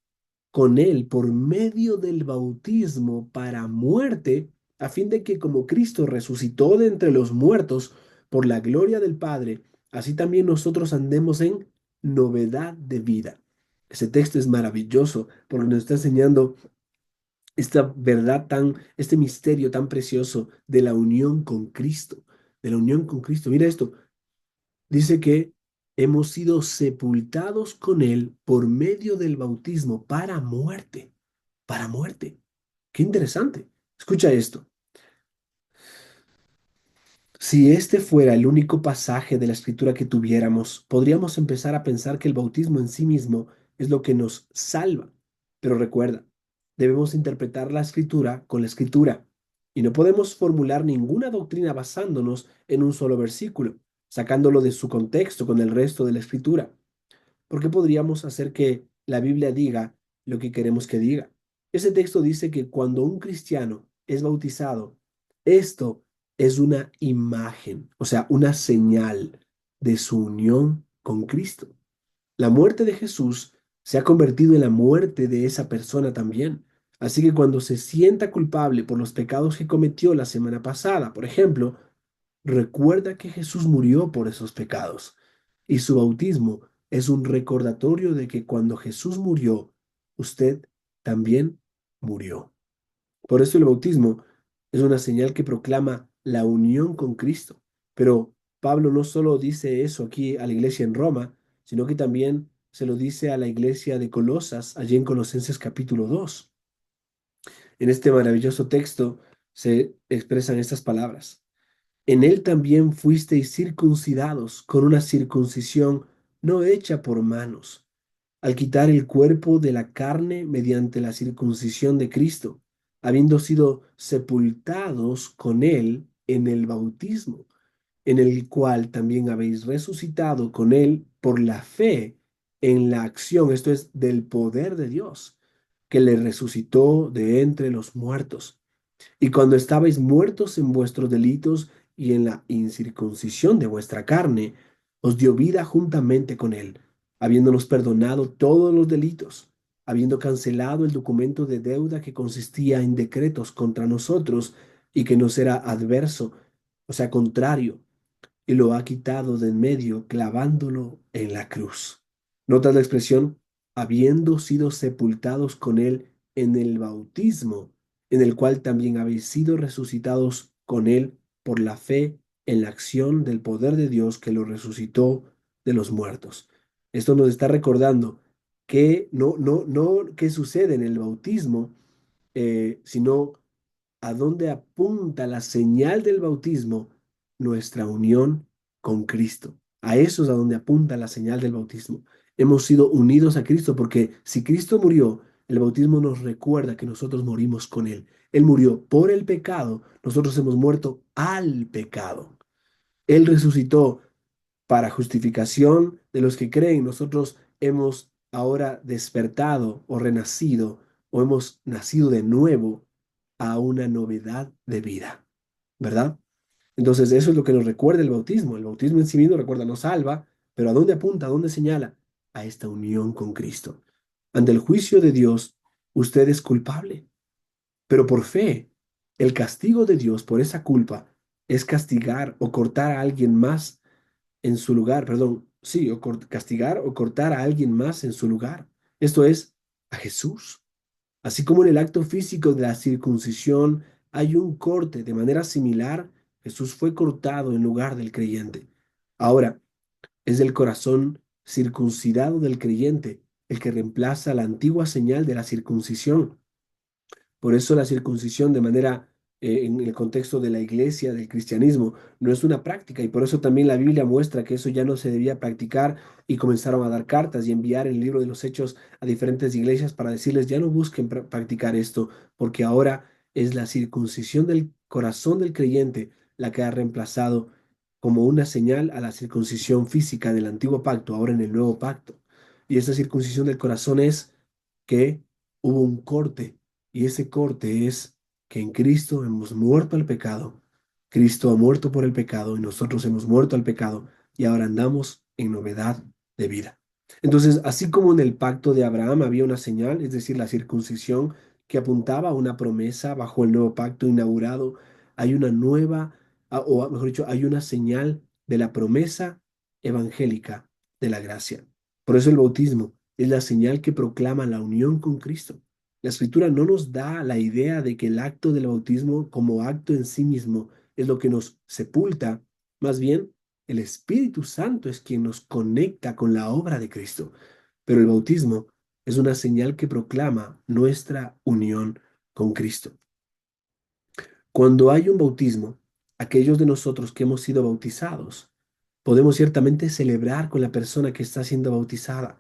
con Él por medio del bautismo para muerte, a fin de que como Cristo resucitó de entre los muertos por la gloria del Padre, así también nosotros andemos en novedad de vida. Ese texto es maravilloso porque nos está enseñando esta verdad tan, este misterio tan precioso de la unión con Cristo, de la unión con Cristo. Mira esto, dice que hemos sido sepultados con Él por medio del bautismo para muerte, para muerte. Qué interesante. Escucha esto. Si este fuera el único pasaje de la escritura que tuviéramos, podríamos empezar a pensar que el bautismo en sí mismo es lo que nos salva. Pero recuerda, debemos interpretar la escritura con la escritura y no podemos formular ninguna doctrina basándonos en un solo versículo, sacándolo de su contexto con el resto de la escritura. Porque podríamos hacer que la Biblia diga lo que queremos que diga. Ese texto dice que cuando un cristiano es bautizado, esto es una imagen, o sea, una señal de su unión con Cristo. La muerte de Jesús se ha convertido en la muerte de esa persona también. Así que cuando se sienta culpable por los pecados que cometió la semana pasada, por ejemplo, recuerda que Jesús murió por esos pecados y su bautismo es un recordatorio de que cuando Jesús murió, usted también murió. Por eso el bautismo es una señal que proclama la unión con Cristo. Pero Pablo no solo dice eso aquí a la iglesia en Roma, sino que también se lo dice a la iglesia de Colosas, allí en Colosenses capítulo 2. En este maravilloso texto se expresan estas palabras. En él también fuisteis circuncidados con una circuncisión no hecha por manos, al quitar el cuerpo de la carne mediante la circuncisión de Cristo, habiendo sido sepultados con él en el bautismo, en el cual también habéis resucitado con él por la fe en la acción, esto es, del poder de Dios, que le resucitó de entre los muertos y cuando estabais muertos en vuestros delitos y en la incircuncisión de vuestra carne, os dio vida juntamente con él, habiéndonos perdonado todos los delitos, habiendo cancelado el documento de deuda que consistía en decretos contra nosotros y que nos era adverso, o sea, contrario, y lo ha quitado de en medio, clavándolo en la cruz. ¿Notas la expresión? Habiendo sido sepultados con él en el bautismo, en el cual también habéis sido resucitados con él por la fe en la acción del poder de Dios que lo resucitó de los muertos. Esto nos está recordando que no qué sucede en el bautismo, sino a dónde apunta la señal del bautismo, nuestra unión con Cristo. A eso es a donde apunta la señal del bautismo. Hemos sido unidos a Cristo porque si Cristo murió, el bautismo nos recuerda que nosotros morimos con Él. Él murió por el pecado, nosotros hemos muerto al pecado. Él resucitó para justificación de los que creen. Nosotros hemos ahora despertado o renacido o hemos nacido de nuevo a una novedad de vida, ¿verdad? Entonces, eso es lo que nos recuerda el bautismo. El bautismo en sí mismo, recuerda, nos salva, pero ¿a dónde apunta? ¿A dónde señala? A esta unión con Cristo. Ante el juicio de Dios, usted es culpable, pero por fe, el castigo de Dios por esa culpa es castigar o cortar a alguien más en su lugar, perdón, sí, o castigar o cortar a alguien más en su lugar. Esto es a Jesús. Así como en el acto físico de la circuncisión hay un corte de manera similar, Jesús fue cortado en lugar del creyente. Ahora, es el corazón circuncidado del creyente el que reemplaza la antigua señal de la circuncisión. Por eso la circuncisión de manera, en el contexto de la iglesia, del cristianismo, no es una práctica y por eso también la Biblia muestra que eso ya no se debía practicar y comenzaron a dar cartas y enviar el libro de los Hechos a diferentes iglesias para decirles ya no busquen practicar esto porque ahora es la circuncisión del corazón del creyente la que ha reemplazado como una señal a la circuncisión física del antiguo pacto, ahora en el nuevo pacto. Y esa circuncisión del corazón es que hubo un corte y ese corte es que en Cristo hemos muerto al pecado. Cristo ha muerto por el pecado y nosotros hemos muerto al pecado y ahora andamos en novedad de vida. Entonces, así como en el pacto de Abraham había una señal, es decir, la circuncisión que apuntaba a una promesa bajo el nuevo pacto inaugurado, hay una nueva, o mejor dicho, hay una señal de la promesa evangélica de la gracia. Por eso el bautismo es la señal que proclama la unión con Cristo. La escritura no nos da la idea de que el acto del bautismo como acto en sí mismo es lo que nos sepulta, más bien el Espíritu Santo es quien nos conecta con la obra de Cristo. Pero el bautismo es una señal que proclama nuestra unión con Cristo. Cuando hay un bautismo, aquellos de nosotros que hemos sido bautizados, podemos ciertamente celebrar con la persona que está siendo bautizada,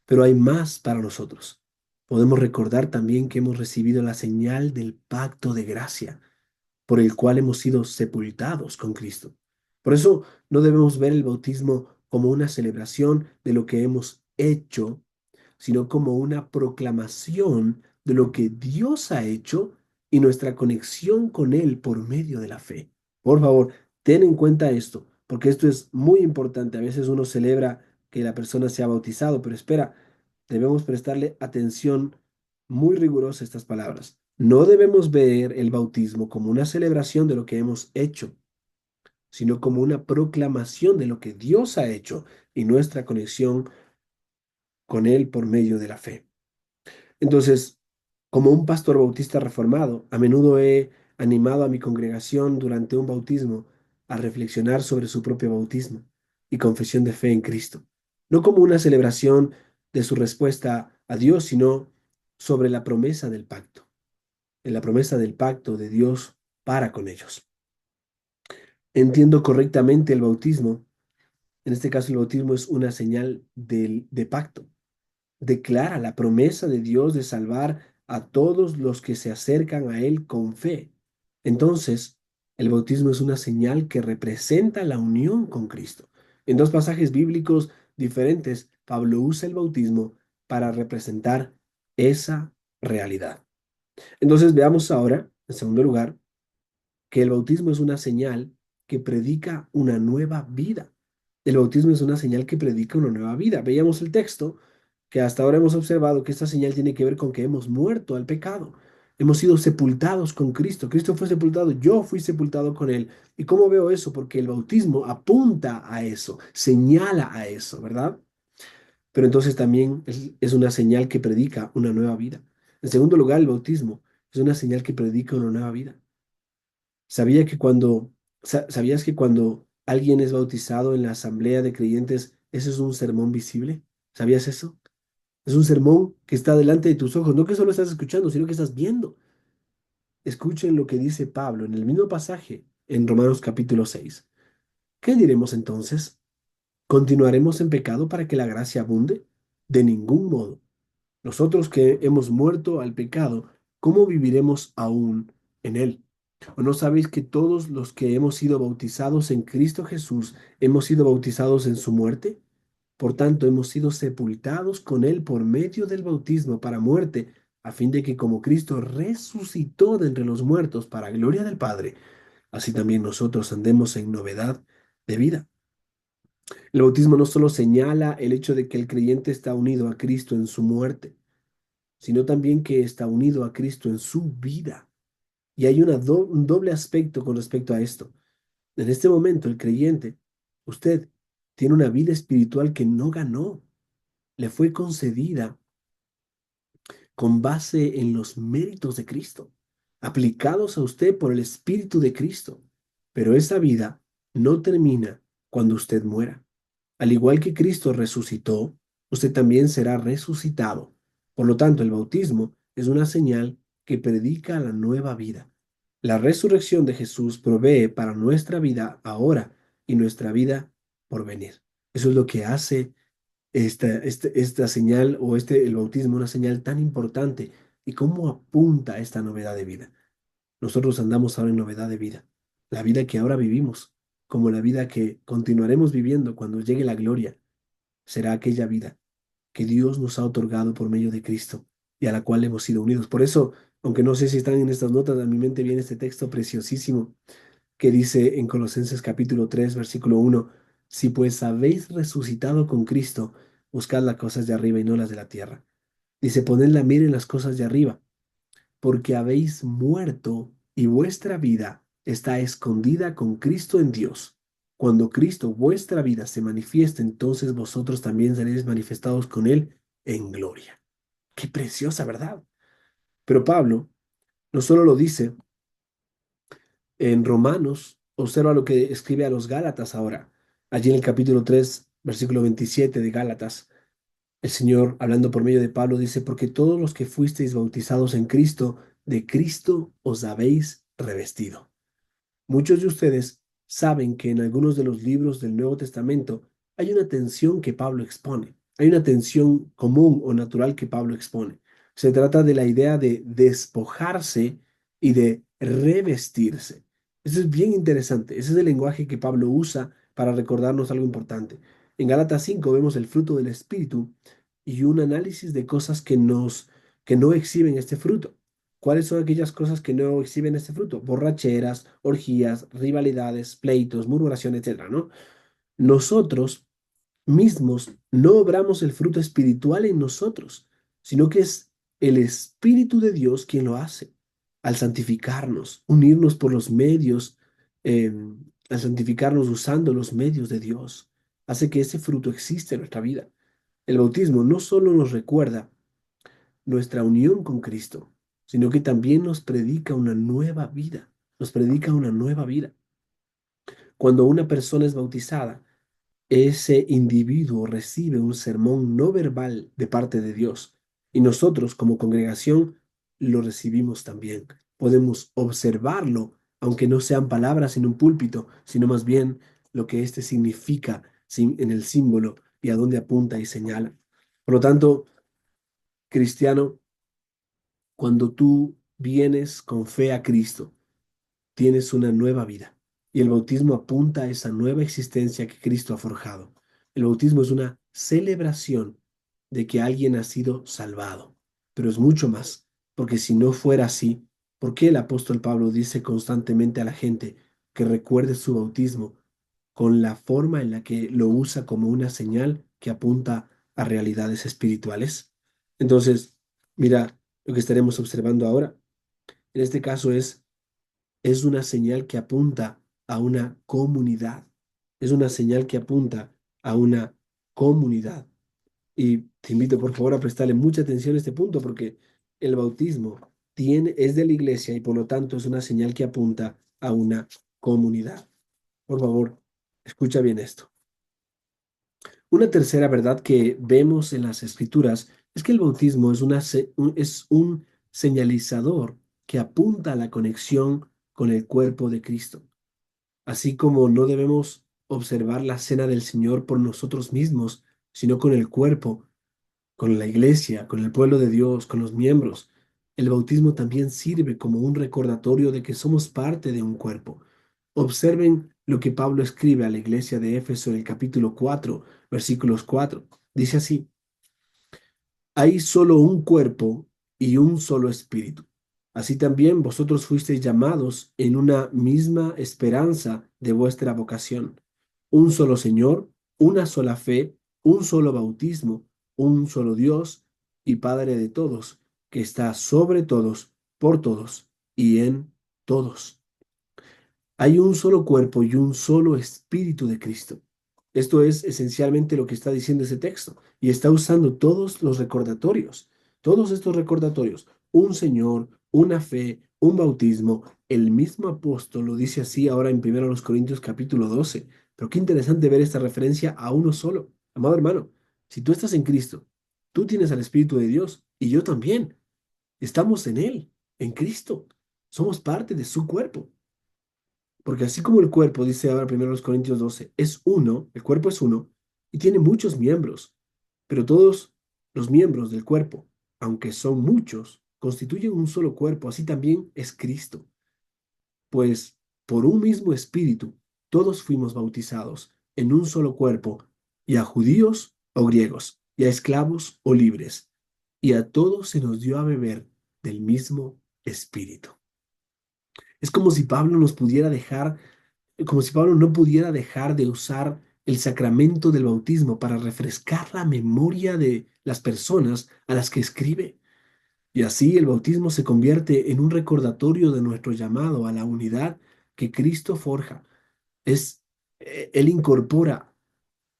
pero hay más para nosotros. Podemos recordar también que hemos recibido la señal del pacto de gracia, por el cual hemos sido sepultados con Cristo. Por eso no debemos ver el bautismo como una celebración de lo que hemos hecho, sino como una proclamación de lo que Dios ha hecho y nuestra conexión con Él por medio de la fe. Por favor, ten en cuenta esto, porque esto es muy importante. A veces uno celebra que la persona sea bautizado, pero espera, debemos prestarle atención muy rigurosa a estas palabras. No debemos ver el bautismo como una celebración de lo que hemos hecho, sino como una proclamación de lo que Dios ha hecho y nuestra conexión con Él por medio de la fe. Entonces, como un pastor bautista reformado, a menudo he animado a mi congregación durante un bautismo a reflexionar sobre su propio bautismo y confesión de fe en Cristo, no como una celebración de su respuesta a Dios, sino sobre la promesa del pacto, en la promesa del pacto de Dios para con ellos. Entiendo correctamente el bautismo. En este caso, el bautismo es una señal de pacto. Declara la promesa de Dios de salvar a todos los que se acercan a Él con fe. Entonces, el bautismo es una señal que representa la unión con Cristo. En dos pasajes bíblicos diferentes, Pablo usa el bautismo para representar esa realidad. Entonces, veamos ahora, en segundo lugar, que el bautismo es una señal que predica una nueva vida. El bautismo es una señal que predica una nueva vida. Veíamos el texto que hasta ahora hemos observado que esta señal tiene que ver con que hemos muerto al pecado. Hemos sido sepultados con Cristo. Cristo fue sepultado, yo fui sepultado con Él. ¿Y cómo veo eso? Porque el bautismo apunta a eso, señala a eso, ¿verdad? Pero entonces también es una señal que predica una nueva vida. En segundo lugar, el bautismo es una señal que predica una nueva vida. Sabía que cuando, ¿Sabías que cuando alguien es bautizado en la asamblea de creyentes, eso es un sermón visible? ¿Sabías eso? Es un sermón que está delante de tus ojos, no que solo estás escuchando, sino que estás viendo. Escuchen lo que dice Pablo en el mismo pasaje en Romanos capítulo 6. ¿Qué diremos entonces? ¿Continuaremos en pecado para que la gracia abunde? De ningún modo. Nosotros que hemos muerto al pecado, ¿cómo viviremos aún en él? ¿O no sabéis que todos los que hemos sido bautizados en Cristo Jesús hemos sido bautizados en su muerte? Por tanto, hemos sido sepultados con él por medio del bautismo para muerte, a fin de que como Cristo resucitó de entre los muertos para gloria del Padre, así también nosotros andemos en novedad de vida. El bautismo no solo señala el hecho de que el creyente está unido a Cristo en su muerte, sino también que está unido a Cristo en su vida. Y hay un doble aspecto con respecto a esto. En este momento, el creyente, usted, tiene una vida espiritual que no ganó, le fue concedida con base en los méritos de Cristo, aplicados a usted por el Espíritu de Cristo. Pero esa vida no termina cuando usted muera. Al igual que Cristo resucitó, usted también será resucitado. Por lo tanto, el bautismo es una señal que predica la nueva vida. La resurrección de Jesús provee para nuestra vida ahora y nuestra vida por venir. Eso es lo que hace esta señal o el bautismo, una señal tan importante. ¿Y cómo apunta a esta novedad de vida? Nosotros andamos ahora en novedad de vida. La vida que ahora vivimos, como la vida que continuaremos viviendo cuando llegue la gloria, será aquella vida que Dios nos ha otorgado por medio de Cristo y a la cual hemos sido unidos. Por eso, aunque no sé si están en estas notas, a mi mente viene este texto preciosísimo que dice en Colosenses capítulo 3 versículo 1: si pues habéis resucitado con Cristo, buscad las cosas de arriba y no las de la tierra. Dice, poned la mira en las cosas de arriba, porque habéis muerto y vuestra vida está escondida con Cristo en Dios. Cuando Cristo, vuestra vida, se manifieste, entonces vosotros también seréis manifestados con Él en gloria. Qué preciosa, ¿verdad? Pero Pablo no solo lo dice en Romanos, observa lo que escribe a los Gálatas ahora. Allí en el capítulo 3 versículo 27 de Gálatas, el Señor, hablando por medio de Pablo, dice, porque todos los que fuisteis bautizados en Cristo, de Cristo os habéis revestido. Muchos de ustedes saben que en algunos de los libros del Nuevo Testamento hay una tensión que Pablo expone. Hay una tensión común o natural que Pablo expone. Se trata de la idea de despojarse y de revestirse. Eso es bien interesante. Ese es el lenguaje que Pablo usa para recordarnos algo importante. En Gálatas 5 vemos el fruto del Espíritu y un análisis de cosas que no exhiben este fruto. ¿Cuáles son aquellas cosas que no exhiben este fruto? Borracheras, orgías, rivalidades, pleitos, murmuración, etcétera, ¿no? Nosotros mismos no obramos el fruto espiritual en nosotros, sino que es el Espíritu de Dios quien lo hace. Al santificarnos, unirnos por los medios, eh, al santificarnos usando los medios de Dios, hace que ese fruto exista en nuestra vida. El bautismo no solo nos recuerda nuestra unión con Cristo, sino que también nos predica una nueva vida, nos predica una nueva vida. Cuando una persona es bautizada, ese individuo recibe un sermón no verbal de parte de Dios y nosotros como congregación lo recibimos también. Podemos observarlo, aunque no sean palabras en un púlpito, sino más bien lo que éste significa en el símbolo y a dónde apunta y señala. Por lo tanto, cristiano, cuando tú vienes con fe a Cristo, tienes una nueva vida. Y el bautismo apunta a esa nueva existencia que Cristo ha forjado. El bautismo es una celebración de que alguien ha sido salvado. Pero es mucho más, porque si no fuera así, ¿por qué el apóstol Pablo dice constantemente a la gente que recuerde su bautismo con la forma en la que lo usa como una señal que apunta a realidades espirituales? Entonces, mira, lo que estaremos observando ahora, en este caso es una señal que apunta a una comunidad. Es una señal que apunta a una comunidad. Y te invito, por favor, a prestarle mucha atención a este punto porque el bautismo es de la iglesia y por lo tanto es una señal que apunta a una comunidad. Por favor, escucha bien esto. Una tercera verdad que vemos en las escrituras es que el bautismo es un señalizador que apunta a la conexión con el cuerpo de Cristo. Así como no debemos observar la cena del Señor por nosotros mismos, sino con el cuerpo. con la iglesia, con el pueblo de Dios, con los miembros. El bautismo también sirve como un recordatorio de que somos parte de un cuerpo. Observen lo que Pablo escribe a la iglesia de Éfeso en el capítulo 4, versículos 4. Dice así: hay solo un cuerpo y un solo espíritu. Así también vosotros fuisteis llamados en una misma esperanza de vuestra vocación. Un solo Señor, una sola fe, un solo bautismo, un solo Dios y Padre de todos, que está sobre todos, por todos y en todos. Hay un solo cuerpo y un solo espíritu de Cristo. Esto es esencialmente lo que está diciendo ese texto. Y está usando todos los recordatorios, todos estos recordatorios. Un Señor, una fe, un bautismo. El mismo apóstol lo dice así ahora en 1 Corintios capítulo 12. Pero qué interesante ver esta referencia a uno solo. Amado hermano, si tú estás en Cristo, tú tienes al Espíritu de Dios y yo también. Estamos en Él, en Cristo. Somos parte de su cuerpo. Porque así como el cuerpo, dice ahora 1 Corintios 12, es uno, el cuerpo es uno, y tiene muchos miembros, pero todos los miembros del cuerpo, aunque son muchos, constituyen un solo cuerpo, así también es Cristo. Pues por un mismo espíritu, todos fuimos bautizados en un solo cuerpo, y a judíos o griegos, y a esclavos o libres, y a todos se nos dio a beber del mismo espíritu. Es como si Pablo nos pudiera dejar como si Pablo no pudiera dejar de usar el sacramento del bautismo para refrescar la memoria de las personas a las que escribe. Y así el bautismo se convierte en un recordatorio de nuestro llamado a la unidad que Cristo forja. Él incorpora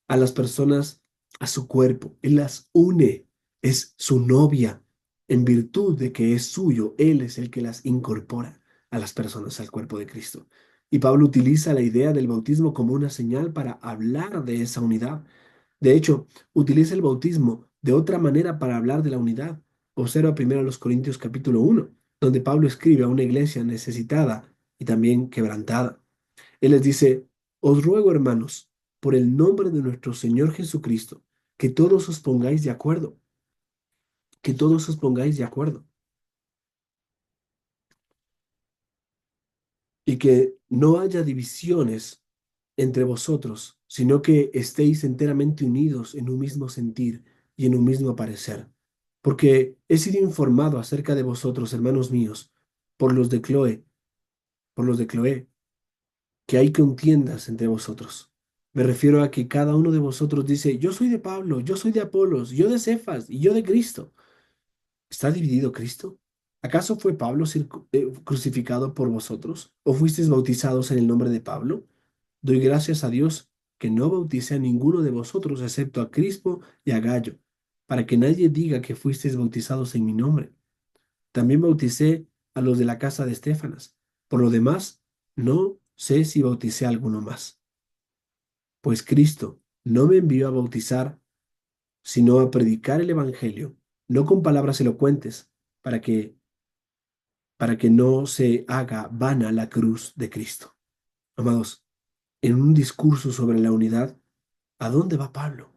a las personas a su cuerpo, Él las une, es su novia. En virtud de que es suyo, Él es el que las incorpora a las personas al cuerpo de Cristo. Y Pablo utiliza la idea del bautismo como una señal para hablar de esa unidad. De hecho, utiliza el bautismo de otra manera para hablar de la unidad. Observa primero los Corintios capítulo 1, donde Pablo escribe a una iglesia necesitada y también quebrantada. Él les dice: os ruego, hermanos, por el nombre de nuestro Señor Jesucristo, que todos os pongáis de acuerdo, que todos os pongáis de acuerdo y que no haya divisiones entre vosotros, sino que estéis enteramente unidos en un mismo sentir y en un mismo parecer. Porque he sido informado acerca de vosotros, hermanos míos, por los de Cloé, por los de Cloé, que hay contiendas entre vosotros. Me refiero a que cada uno de vosotros dice: yo soy de Pablo, yo soy de Apolos, yo de Cefas y yo de Cristo. ¿Está dividido Cristo? ¿Acaso fue Pablo crucificado por vosotros? ¿O fuisteis bautizados en el nombre de Pablo? Doy gracias a Dios que no bauticé a ninguno de vosotros excepto a Crispo y a Gallo, para que nadie diga que fuisteis bautizados en mi nombre. También bauticé a los de la casa de Estéfanas. Por lo demás, no sé si bauticé a alguno más. Pues Cristo no me envió a bautizar, sino a predicar el Evangelio, no con palabras elocuentes, para que, para que no se haga vana la cruz de Cristo. Amados, en un discurso sobre la unidad, ¿a dónde va Pablo?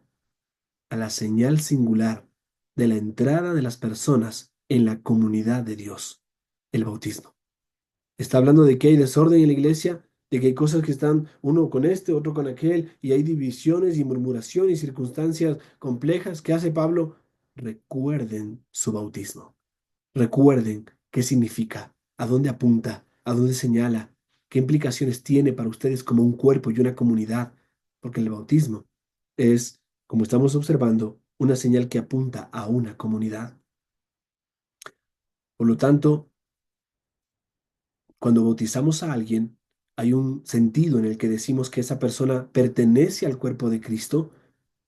A la señal singular de la entrada de las personas en la comunidad de Dios, el bautismo. Está hablando de que hay desorden en la iglesia, de que hay cosas que están uno con este, otro con aquel, y hay divisiones y murmuración y circunstancias complejas. ¿Qué hace Pablo? Recuerden su bautismo. Recuerden qué significa, a dónde apunta, a dónde señala, qué implicaciones tiene para ustedes como un cuerpo y una comunidad, porque el bautismo es, como estamos observando, una señal que apunta a una comunidad. Por lo tanto, cuando bautizamos a alguien, hay un sentido en el que decimos que esa persona pertenece al cuerpo de Cristo.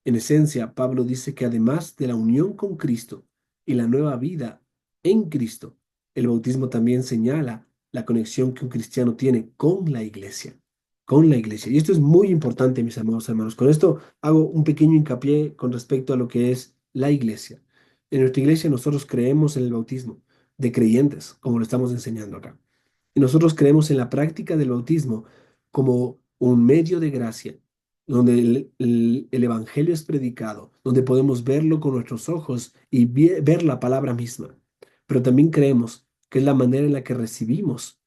En esencia, Pablo dice que además de la unión con Cristo y la nueva vida en Cristo, el bautismo también señala la conexión que un cristiano tiene con la iglesia, con la iglesia. Y esto es muy importante, mis amados hermanos. Con esto hago un pequeño hincapié con respecto a lo que es la iglesia. En nuestra iglesia nosotros creemos en el bautismo de creyentes, como lo estamos enseñando acá. Y nosotros creemos en la práctica del bautismo como un medio de gracia, donde el Evangelio es predicado, donde podemos verlo con nuestros ojos y ver la palabra misma. Pero también creemos que es la manera en la que recibimos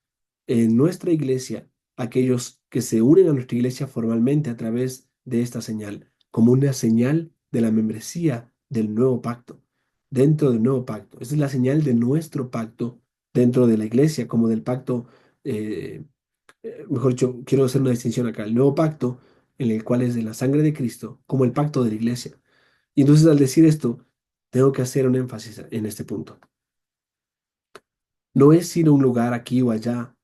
en nuestra iglesia aquellos que se unen a nuestra iglesia formalmente a través de esta señal, como una señal de la membresía del nuevo pacto, dentro del nuevo pacto. Esa es la señal de nuestro pacto dentro de la iglesia, como del pacto, eh, mejor dicho, quiero hacer una distinción acá, el nuevo pacto, en el cual es de la sangre de Cristo, como el pacto de la iglesia. Y entonces al decir esto, tengo que hacer un énfasis en este punto. No es ir a un lugar aquí o allá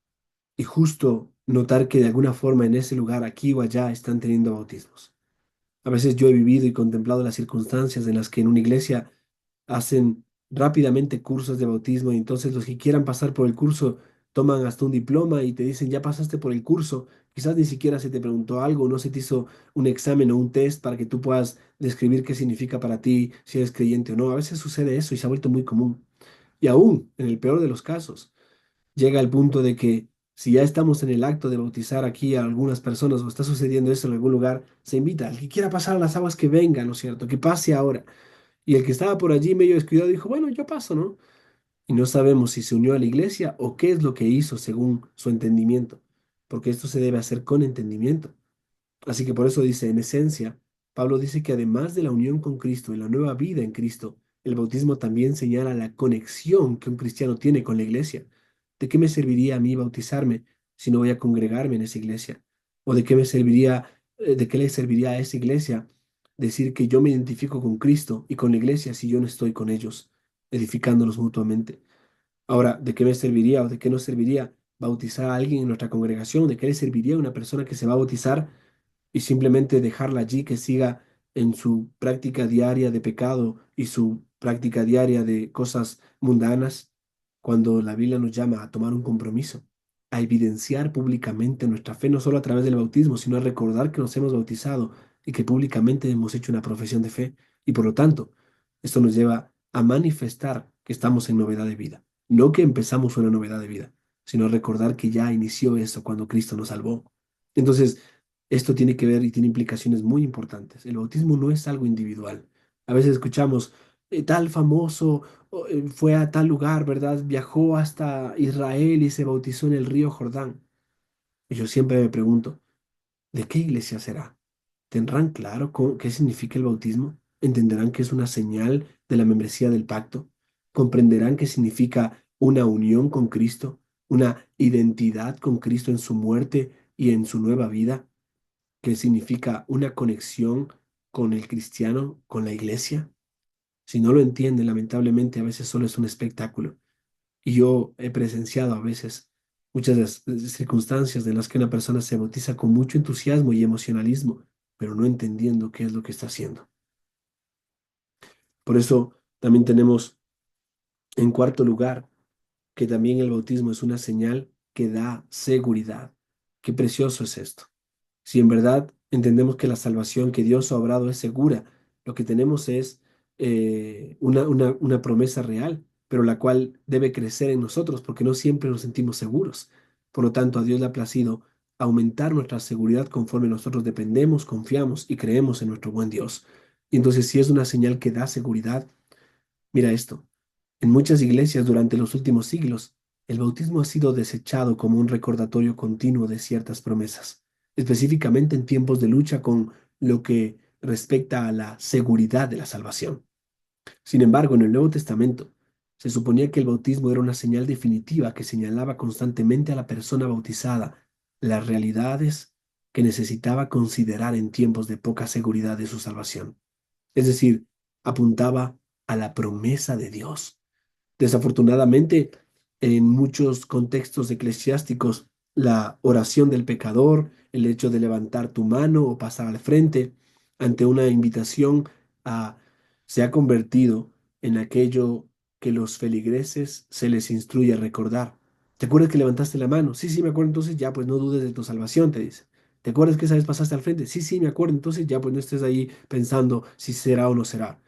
y justo notar que de alguna forma en ese lugar, aquí o allá, están teniendo bautismos. A veces yo he vivido y contemplado las circunstancias en las que en una iglesia hacen rápidamente cursos de bautismo y entonces los que quieran pasar por el curso toman hasta un diploma y te dicen, ya pasaste por el curso. Quizás ni siquiera se te preguntó algo, no se te hizo un examen o un test para que tú puedas describir qué significa para ti, si eres creyente o no. A veces sucede eso y se ha vuelto muy común. Y aún, en el peor de los casos, llega al punto de que si ya estamos en el acto de bautizar aquí a algunas personas o está sucediendo eso en algún lugar, se invita al que quiera pasar a las aguas que venga, ¿no es cierto? Que pase ahora. Y el que estaba por allí medio descuidado dijo, bueno, yo paso, ¿no? Y no sabemos si se unió a la iglesia o qué es lo que hizo según su entendimiento, porque esto se debe hacer con entendimiento. Así que por eso dice, en esencia, Pablo dice que además de la unión con Cristo y la nueva vida en Cristo, el bautismo también señala la conexión que un cristiano tiene con la iglesia. ¿De qué me serviría a mí bautizarme si no voy a congregarme en esa iglesia? ¿O de qué me serviría, de qué le serviría a esa iglesia decir que yo me identifico con Cristo y con la iglesia si yo no estoy con ellos, edificándolos mutuamente? Ahora, ¿de qué me serviría o de qué nos serviría bautizar a alguien en nuestra congregación? ¿De qué le serviría a una persona que se va a bautizar y simplemente dejarla allí que siga en su práctica diaria de pecado y su práctica diaria de cosas mundanas, cuando la Biblia nos llama a tomar un compromiso, a evidenciar públicamente nuestra fe, no solo a través del bautismo, sino a recordar que nos hemos bautizado y que públicamente hemos hecho una profesión de fe? Y por lo tanto, esto nos lleva a manifestar que estamos en novedad de vida, no que empezamos una novedad de vida, sino a recordar que ya inició eso cuando Cristo nos salvó. Entonces, esto tiene que ver y tiene implicaciones muy importantes. El bautismo no es algo individual. A veces escuchamos, tal famoso fue a tal lugar, ¿verdad? Viajó hasta Israel y se bautizó en el río Jordán. Y yo siempre me pregunto, ¿de qué iglesia será? ¿Tendrán claro qué significa el bautismo? ¿Entenderán que es una señal de la membresía del pacto? ¿Comprenderán qué significa una unión con Cristo? ¿Una identidad con Cristo en su muerte y en su nueva vida? ¿Qué significa una conexión con el cristiano, con la iglesia? Si no lo entienden, lamentablemente a veces solo es un espectáculo. Y yo he presenciado a veces muchas de las circunstancias en las que una persona se bautiza con mucho entusiasmo y emocionalismo, pero no entendiendo qué es lo que está haciendo. Por eso también tenemos en cuarto lugar que también el bautismo es una señal que da seguridad. Qué precioso es esto. Si en verdad entendemos que la salvación que Dios ha obrado es segura, lo que tenemos es una promesa real, pero la cual debe crecer en nosotros porque no siempre nos sentimos seguros. Por lo tanto, a Dios le ha placido aumentar nuestra seguridad conforme nosotros dependemos, confiamos y creemos en nuestro buen Dios. Y entonces, si es una señal que da seguridad, mira esto. En muchas iglesias durante los últimos siglos, el bautismo ha sido desechado como un recordatorio continuo de ciertas promesas, específicamente en tiempos de lucha con lo que respecta a la seguridad de la salvación. Sin embargo, en el Nuevo Testamento, se suponía que el bautismo era una señal definitiva que señalaba constantemente a la persona bautizada las realidades que necesitaba considerar en tiempos de poca seguridad de su salvación. Es decir, apuntaba a la promesa de Dios. Desafortunadamente, en muchos contextos eclesiásticos, la oración del pecador, el hecho de levantar tu mano o pasar al frente ante una invitación a, se ha convertido en aquello que los feligreses se les instruye a recordar. ¿Te acuerdas que levantaste la mano? Sí, sí, me acuerdo. Entonces ya, pues no dudes de tu salvación, te dice. ¿Te acuerdas que esa vez pasaste al frente? Sí, sí, me acuerdo. Entonces ya, pues no estés ahí pensando si será o no será.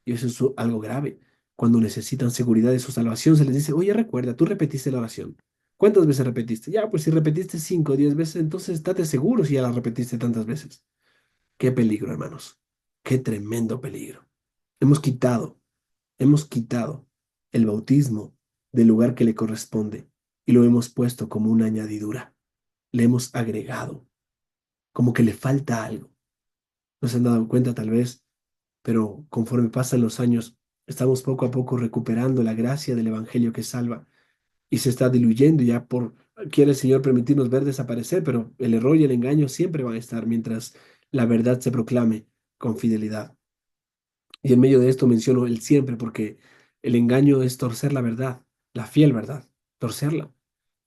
Y eso es algo grave. Cuando necesitan seguridad de su salvación, se les dice, oye, recuerda, tú repetiste la oración. ¿Cuántas veces repetiste? Ya, pues si repetiste 5 o 10 veces, entonces estate seguro si ya la repetiste tantas veces. Qué peligro, hermanos. Qué tremendo peligro. Hemos quitado, hemos quitado el bautismo del lugar que le corresponde y lo hemos puesto como una añadidura. Le hemos agregado, como que le falta algo. No se han dado cuenta tal vez, pero conforme pasan los años, estamos poco a poco recuperando la gracia del Evangelio que salva y se está diluyendo y ya quiere el Señor permitirnos ver desaparecer, pero el error y el engaño siempre van a estar mientras la verdad se proclame con fidelidad. Y en medio de esto menciono el siempre porque el engaño es torcer la verdad, la fiel verdad, torcerla.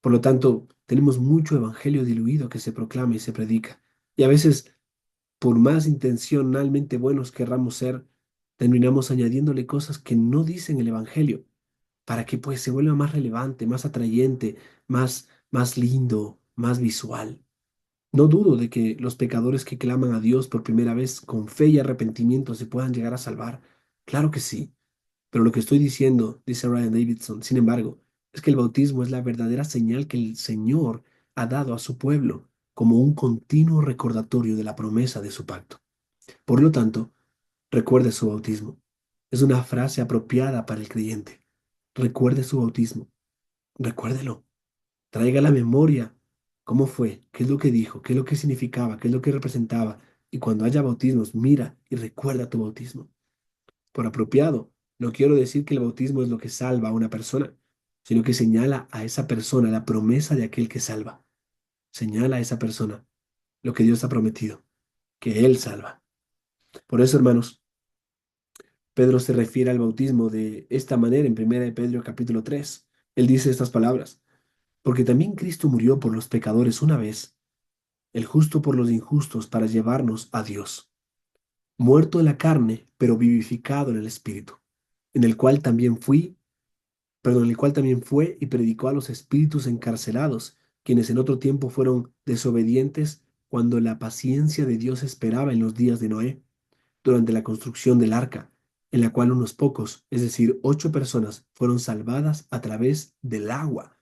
Por lo tanto, tenemos mucho evangelio diluido que se proclama y se predica. Y a veces, por más intencionalmente buenos querramos ser, terminamos añadiéndole cosas que no dicen el evangelio para que pues se vuelva más relevante, más atrayente, más lindo, más visual. No dudo de que los pecadores que claman a Dios por primera vez con fe y arrepentimiento se puedan llegar a salvar. Claro que sí, pero lo que estoy diciendo, dice Ryan Davidson, sin embargo, es que el bautismo es la verdadera señal que el Señor ha dado a su pueblo como un continuo recordatorio de la promesa de su pacto. Por lo tanto, recuerde su bautismo. Es una frase apropiada para el creyente. Recuerde su bautismo. Recuérdelo. Traiga a la memoria cómo fue, qué es lo que dijo, qué es lo que significaba, qué es lo que representaba. Y cuando haya bautismos, mira y recuerda tu bautismo. Por apropiado, no quiero decir que el bautismo es lo que salva a una persona, sino que señala a esa persona la promesa de aquel que salva. Señala a esa persona lo que Dios ha prometido, que Él salva. Por eso, hermanos, Pedro se refiere al bautismo de esta manera en 1 de Pedro capítulo 3. Él dice estas palabras, porque también Cristo murió por los pecadores una vez, el justo por los injustos, para llevarnos a Dios, muerto en la carne, pero vivificado en el Espíritu, en el cual también fui, perdón, el cual también fue y predicó a los espíritus encarcelados, quienes en otro tiempo fueron desobedientes cuando la paciencia de Dios esperaba en los días de Noé, durante la construcción del arca, en la cual unos pocos, es decir, 8 personas, fueron salvadas a través del agua.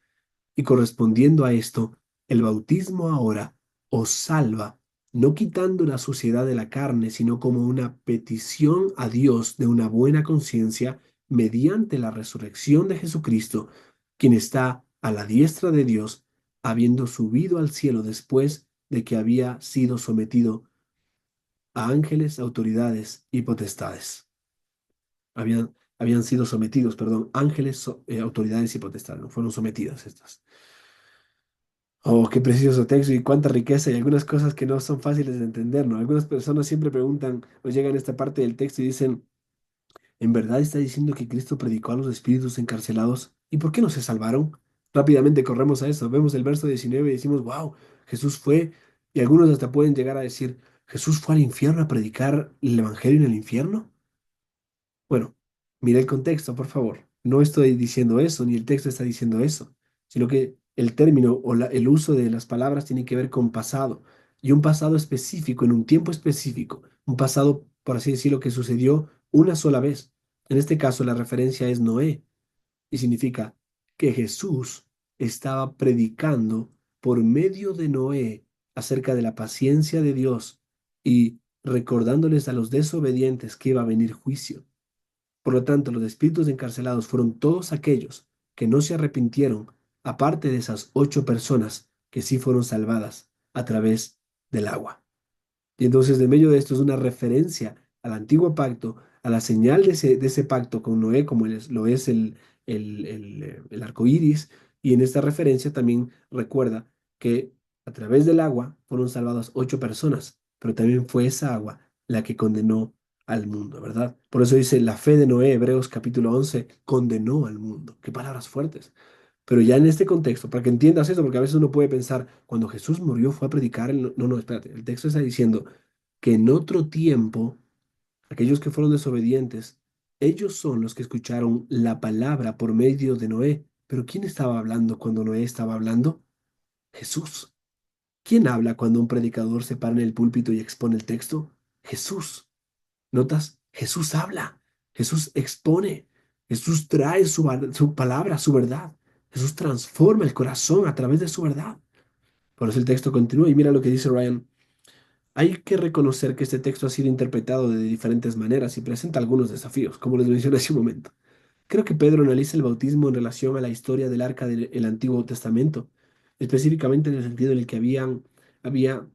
Y correspondiendo a esto, el bautismo ahora os salva, no quitando la suciedad de la carne, sino como una petición a Dios de una buena conciencia mediante la resurrección de Jesucristo, quien está a la diestra de Dios, habiendo subido al cielo después de que había sido sometido a ángeles, autoridades y potestades. Habían sido sometidos, perdón, ángeles, autoridades y potestades, no fueron sometidas estas. Oh, qué precioso texto y cuánta riqueza y algunas cosas que no son fáciles de entender, ¿no? Algunas personas siempre preguntan o llegan a esta parte del texto y dicen, ¿en verdad está diciendo que Cristo predicó a los espíritus encarcelados? ¿Y por qué no se salvaron? Rápidamente corremos a eso. Vemos el verso 19 y decimos, wow, Jesús fue, y algunos hasta pueden llegar a decir, ¿Jesús fue al infierno a predicar el evangelio en el infierno? Bueno, mira el contexto, por favor. No estoy diciendo eso, ni el texto está diciendo eso, sino que el término o el uso de las palabras tiene que ver con pasado, y un pasado específico, en un tiempo específico, un pasado, por así decirlo, que sucedió una sola vez. En este caso, la referencia es Noé, y significa que Jesús estaba predicando por medio de Noé acerca de la paciencia de Dios y recordándoles a los desobedientes que iba a venir juicio. Por lo tanto, los espíritus encarcelados fueron todos aquellos que no se arrepintieron, aparte de esas 8 personas que sí fueron salvadas a través del agua. Y entonces, de medio de esto es una referencia al antiguo pacto, a la señal de ese pacto con Noé, como lo es el arco iris. Y en esta referencia también recuerda que a través del agua fueron salvadas 8 personas, pero también fue esa agua la que condenó al mundo, ¿verdad? Por eso dice la fe de Noé, Hebreos capítulo 11 condenó al mundo. Qué palabras fuertes. Pero ya en este contexto, para que entiendas eso, porque a veces uno puede pensar, cuando Jesús murió fue a predicar, no, no, espérate, el texto está diciendo que en otro tiempo, aquellos que fueron desobedientes, ellos son los que escucharon la palabra por medio de Noé. Pero ¿quién estaba hablando cuando Noé estaba hablando? Jesús. ¿Quién habla cuando un predicador se para en el púlpito y expone el texto? Jesús. ¿Notas? Jesús habla, Jesús expone, Jesús trae su palabra, su verdad. Jesús transforma el corazón a través de su verdad. Por eso el texto continúa y mira lo que dice Ryan. Hay que reconocer que este texto ha sido interpretado de diferentes maneras y presenta algunos desafíos, como les mencioné hace un momento. Creo que Pedro analiza el bautismo en relación a la historia del arca del Antiguo Testamento, específicamente en el sentido en el que había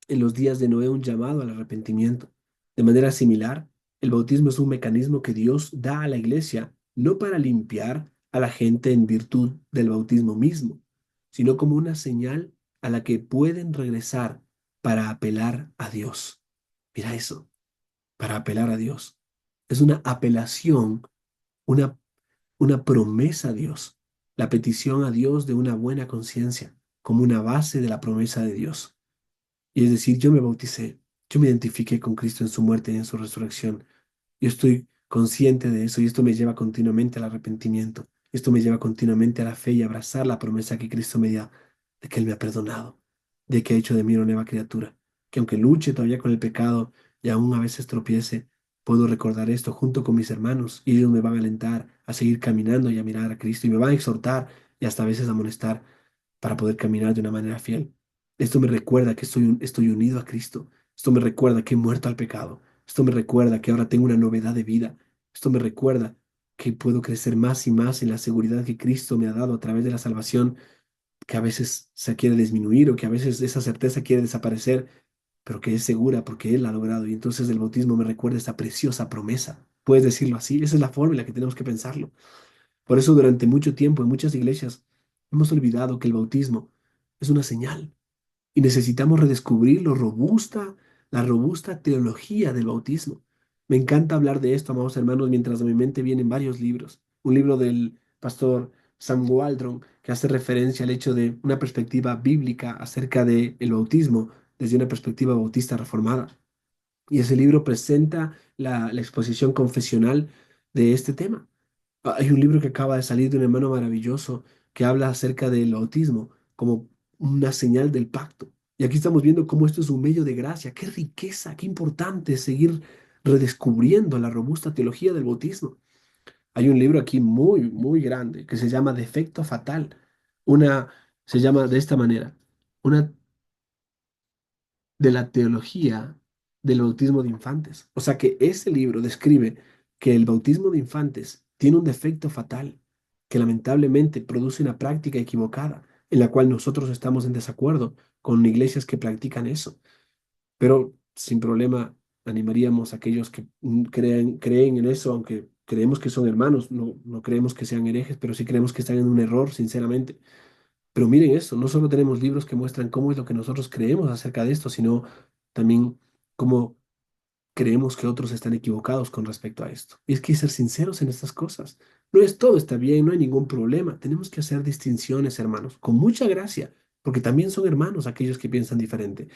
en los días de Noé un llamado al arrepentimiento. De manera similar, el bautismo es un mecanismo que Dios da a la iglesia, no para limpiar a la gente en virtud del bautismo mismo, sino como una señal a la que pueden regresar para apelar a Dios. Mira eso, para apelar a Dios. Es una apelación, una, una promesa a Dios, la petición a Dios de una buena conciencia, como una base de la promesa de Dios. Y es decir, yo me bauticé, yo me identifiqué con Cristo en su muerte y en su resurrección. Yo estoy consciente de eso y esto me lleva continuamente al arrepentimiento. Esto me lleva continuamente a la fe y a abrazar la promesa que Cristo me dio de que Él me ha perdonado, de que ha hecho de mí una nueva criatura, que aunque luche todavía con el pecado y aún a veces tropiece, puedo recordar esto junto con mis hermanos y ellos me van a alentar a seguir caminando y a mirar a Cristo y me van a exhortar y hasta a veces amonestar para poder caminar de una manera fiel. Esto me recuerda que estoy unido a Cristo. Esto me recuerda que he muerto al pecado. Esto me recuerda que ahora tengo una novedad de vida. Esto me recuerda que puedo crecer más y más en la seguridad que Cristo me ha dado a través de la salvación, que a veces se quiere disminuir o que a veces esa certeza quiere desaparecer, pero que es segura porque Él la ha logrado. Y entonces el bautismo me recuerda esta preciosa promesa. Puedes decirlo así. Esa es la forma en la que tenemos que pensarlo. Por eso durante mucho tiempo en muchas iglesias hemos olvidado que el bautismo es una señal y necesitamos redescubrir la robusta teología del bautismo. Me encanta hablar de esto, amados hermanos, mientras a mi mente vienen varios libros. Un libro del pastor Sam Waldron que hace referencia al hecho de una perspectiva bíblica acerca del bautismo desde una perspectiva bautista reformada. Y ese libro presenta la exposición confesional de este tema. Hay un libro que acaba de salir de un hermano maravilloso que habla acerca del bautismo como una señal del pacto. Y aquí estamos viendo cómo esto es un medio de gracia. Qué riqueza, qué importante seguir redescubriendo la robusta teología del bautismo. Hay un libro aquí muy, muy grande que se llama Defecto Fatal. Una, se llama de esta manera, una de la teología del bautismo de infantes. O sea que ese libro describe que el bautismo de infantes tiene un defecto fatal, que lamentablemente produce una práctica equivocada, en la cual nosotros estamos en desacuerdo con iglesias que practican eso. Pero sin problema animaríamos a aquellos que creen en eso, aunque creemos que son hermanos, no creemos que sean herejes, pero sí creemos que están en un error, sinceramente. Pero miren eso, no solo tenemos libros que muestran cómo es lo que nosotros creemos acerca de esto, sino también cómo creemos que otros están equivocados con respecto a esto. Y es que hay que ser sinceros en estas cosas. No es todo está bien, no hay ningún problema. Tenemos que hacer distinciones, hermanos, con mucha gracia, porque también son hermanos aquellos que piensan diferente,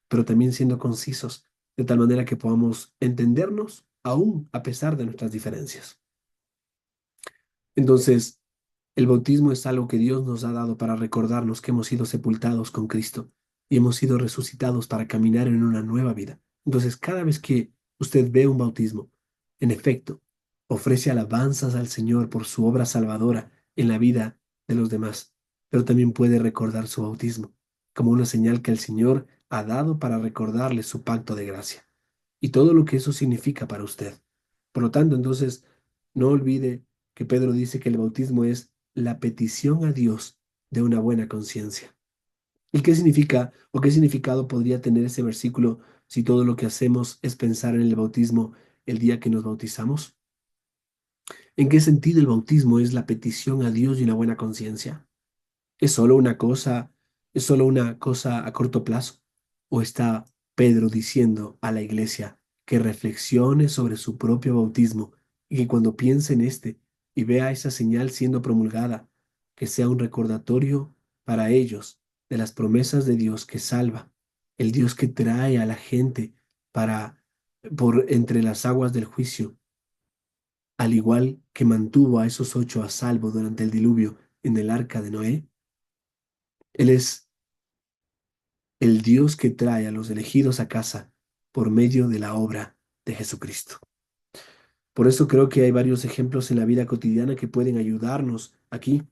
pero también siendo concisos, de tal manera que podamos entendernos aún a pesar de nuestras diferencias. Entonces, el bautismo es algo que Dios nos ha dado para recordarnos que hemos sido sepultados con Cristo y hemos sido resucitados para caminar en una nueva vida. Entonces, cada vez que usted ve un bautismo, en efecto, ofrece alabanzas al Señor por su obra salvadora en la vida de los demás, pero también puede recordar su bautismo como una señal que el Señor ha dado para recordarle su pacto de gracia y todo lo que eso significa para usted. Por lo tanto, entonces, no olvide que Pedro dice que el bautismo es la petición a Dios de una buena conciencia. ¿Y qué significa o qué significado podría tener ese versículo si todo lo que hacemos es pensar en el bautismo el día que nos bautizamos? ¿En qué sentido el bautismo es la petición a Dios de una buena conciencia? ¿Es solo una cosa, es solo una cosa a corto plazo? ¿O está Pedro diciendo a la iglesia que reflexione sobre su propio bautismo y que cuando piense en este y vea esa señal siendo promulgada, que sea un recordatorio para ellos de las promesas de Dios que salva, el Dios que trae a la gente para por entre las aguas del juicio, al igual que mantuvo a esos 8 a salvo durante el diluvio en el arca de Noé? Él es el Dios que trae a los elegidos a casa por medio de la obra de Jesucristo. Por eso creo que hay varios ejemplos en la vida cotidiana que pueden ayudarnos aquí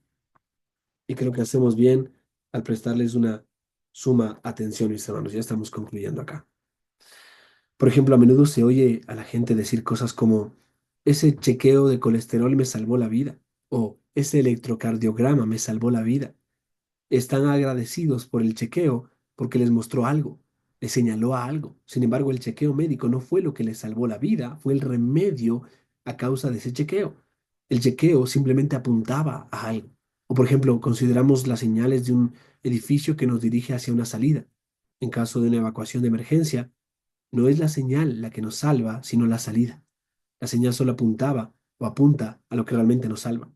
y creo que hacemos bien al prestarles una suma atención, mis hermanos. Ya estamos concluyendo acá. Por ejemplo, a menudo se oye a la gente decir cosas como, ese chequeo de colesterol me salvó la vida, o ese electrocardiograma me salvó la vida. Están agradecidos por el chequeo porque les mostró algo, les señaló a algo. Sin embargo, el chequeo médico no fue lo que les salvó la vida, fue el remedio a causa de ese chequeo. El chequeo simplemente apuntaba a algo. O por ejemplo, consideramos las señales de un edificio que nos dirige hacia una salida. En caso de una evacuación de emergencia, no es la señal la que nos salva, sino la salida. La señal solo apuntaba o apunta a lo que realmente nos salva.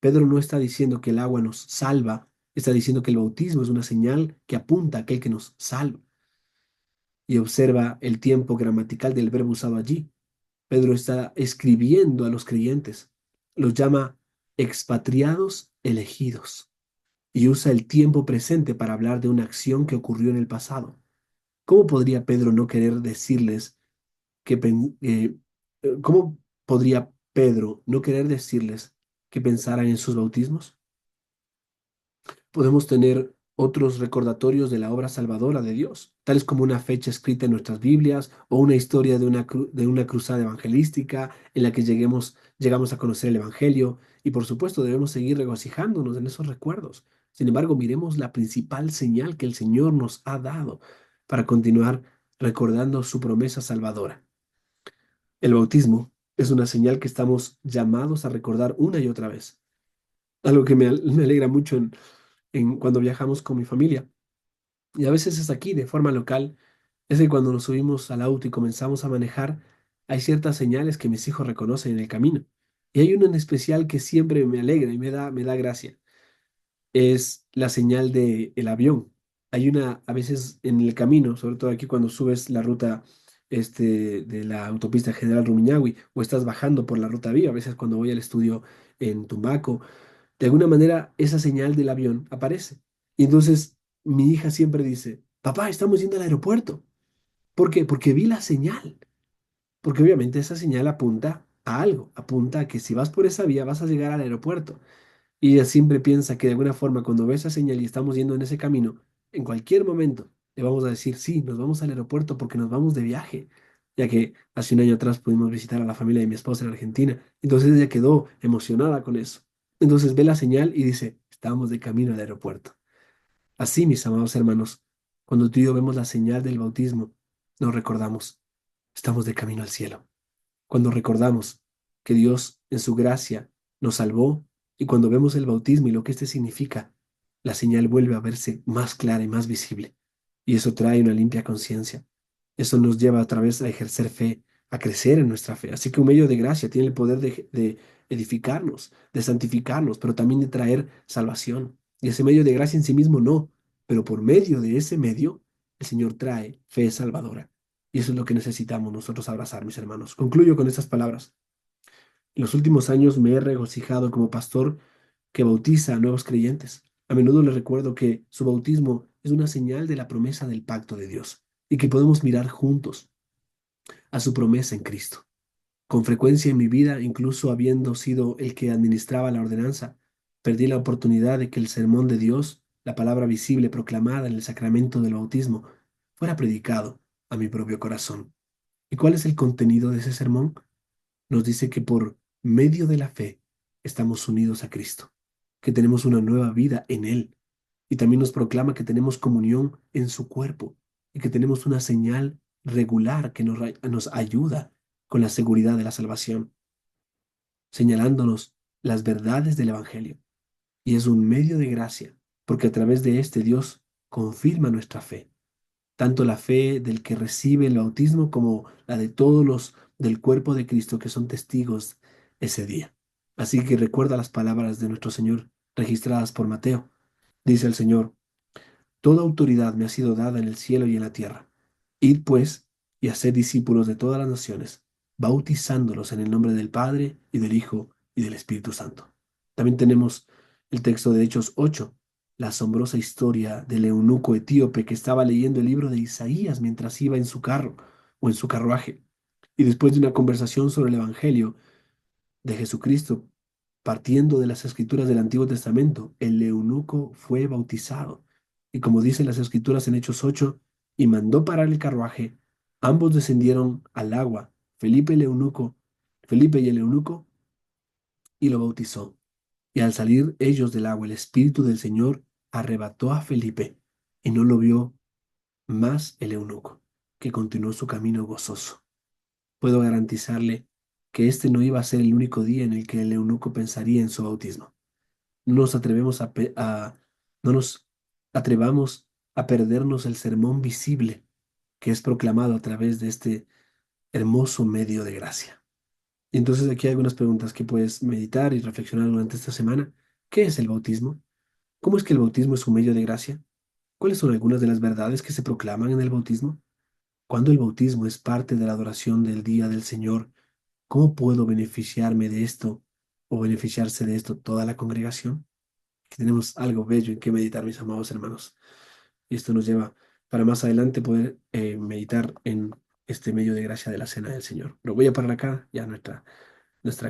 Pedro no está diciendo que el agua nos salva, está diciendo que el bautismo es una señal que apunta a aquel que nos salva. Y observa el tiempo gramatical del verbo usado allí. Pedro está escribiendo a los creyentes. Los llama expatriados elegidos y usa el tiempo presente para hablar de una acción que ocurrió en el pasado. ¿Cómo podría Pedro no querer decirles cómo podría Pedro no querer decirles que pensaran en sus bautismos? Podemos tener otros recordatorios de la obra salvadora de Dios, tales como una fecha escrita en nuestras Biblias o una historia de una cruzada evangelística en la que llegamos a conocer el Evangelio y por supuesto debemos seguir regocijándonos en esos recuerdos. Sin embargo, miremos la principal señal que el Señor nos ha dado para continuar recordando su promesa salvadora. El bautismo es una señal que estamos llamados a recordar una y otra vez. Algo que me alegra mucho cuando viajamos con mi familia. Y a veces es aquí, de forma local, es que cuando nos subimos al auto y comenzamos a manejar, hay ciertas señales que mis hijos reconocen en el camino. Y hay una en especial que siempre me alegra y me da gracia. Es la señal del avión. Hay una, a veces en el camino, sobre todo aquí cuando subes la ruta de la autopista General Rumiñahui o estás bajando por la ruta vía, a veces cuando voy al estudio en Tumaco, de alguna manera esa señal del avión aparece. Y entonces mi hija siempre dice, papá, estamos yendo al aeropuerto. ¿Por qué? Porque vi la señal. Porque obviamente esa señal apunta a algo, apunta a que si vas por esa vía vas a llegar al aeropuerto. Y ella siempre piensa que de alguna forma cuando ve esa señal y estamos yendo en ese camino, en cualquier momento le vamos a decir, sí, nos vamos al aeropuerto porque nos vamos de viaje, ya que hace un año atrás pudimos visitar a la familia de mi esposa en Argentina. Entonces ella quedó emocionada con eso. Entonces ve la señal y dice, estamos de camino al aeropuerto. Así, mis amados hermanos, cuando tú y yo vemos la señal del bautismo, nos recordamos, estamos de camino al cielo. Cuando recordamos que Dios en su gracia nos salvó y cuando vemos el bautismo y lo que este significa, la señal vuelve a verse más clara y más visible. Y eso trae una limpia conciencia. Eso nos lleva otra vez a ejercer fe, a crecer en nuestra fe. Así que un medio de gracia tiene el poder de edificarnos, de santificarnos, pero también de traer salvación. Y ese medio de gracia en sí mismo no, pero por medio de ese medio, el Señor trae fe salvadora. Y eso es lo que necesitamos nosotros abrazar, mis hermanos. Concluyo con estas palabras. En los últimos años me he regocijado como pastor que bautiza a nuevos creyentes. A menudo les recuerdo que su bautismo es una señal de la promesa del pacto de Dios y que podemos mirar juntos a su promesa en Cristo. Con frecuencia en mi vida, incluso habiendo sido el que administraba la ordenanza, perdí la oportunidad de que el sermón de Dios, la palabra visible proclamada en el sacramento del bautismo, fuera predicado a mi propio corazón. ¿Y cuál es el contenido de ese sermón? Nos dice que por medio de la fe estamos unidos a Cristo, que tenemos una nueva vida en Él. Y también nos proclama que tenemos comunión en su cuerpo y que tenemos una señal regular que nos ayuda con la seguridad de la salvación, señalándonos las verdades del Evangelio. Y es un medio de gracia, porque a través de este Dios confirma nuestra fe, tanto la fe del que recibe el bautismo como la de todos los del cuerpo de Cristo que son testigos ese día. Así que recuerda las palabras de nuestro Señor registradas por Mateo. Dice el Señor, toda autoridad me ha sido dada en el cielo y en la tierra. Id pues y haced discípulos de todas las naciones, bautizándolos en el nombre del Padre y del Hijo y del Espíritu Santo. También tenemos el texto de Hechos 8, la asombrosa historia del eunuco etíope que estaba leyendo el libro de Isaías mientras iba en su carro o en su carruaje. Y después de una conversación sobre el Evangelio de Jesucristo, partiendo de las escrituras del Antiguo Testamento, el eunuco fue bautizado. Y como dicen las escrituras en Hechos 8, y mandó parar el carruaje, Ambos descendieron al agua, Felipe y el eunuco, y lo bautizó. Y al salir ellos del agua, el Espíritu del Señor arrebató a Felipe, y no lo vio más el eunuco, que continuó su camino gozoso. Puedo garantizarle que este no iba a ser el único día en el que el eunuco pensaría en su bautismo. No nos atrevemos no nos atrevamos a perdernos el sermón visible que es proclamado a través de este hermoso medio de gracia. Y entonces aquí hay algunas preguntas que puedes meditar y reflexionar durante esta semana. ¿Qué es el bautismo? ¿Cómo es que el bautismo es un medio de gracia? ¿Cuáles son algunas de las verdades que se proclaman en el bautismo? Cuando el bautismo es parte de la adoración del día del Señor, ¿cómo puedo beneficiarme de esto o beneficiarse de esto toda la congregación? Que tenemos algo bello en que meditar, mis amados hermanos. Y esto nos lleva para más adelante poder meditar en este medio de gracia de la cena del Señor. Lo voy a parar acá, ya nuestra clase.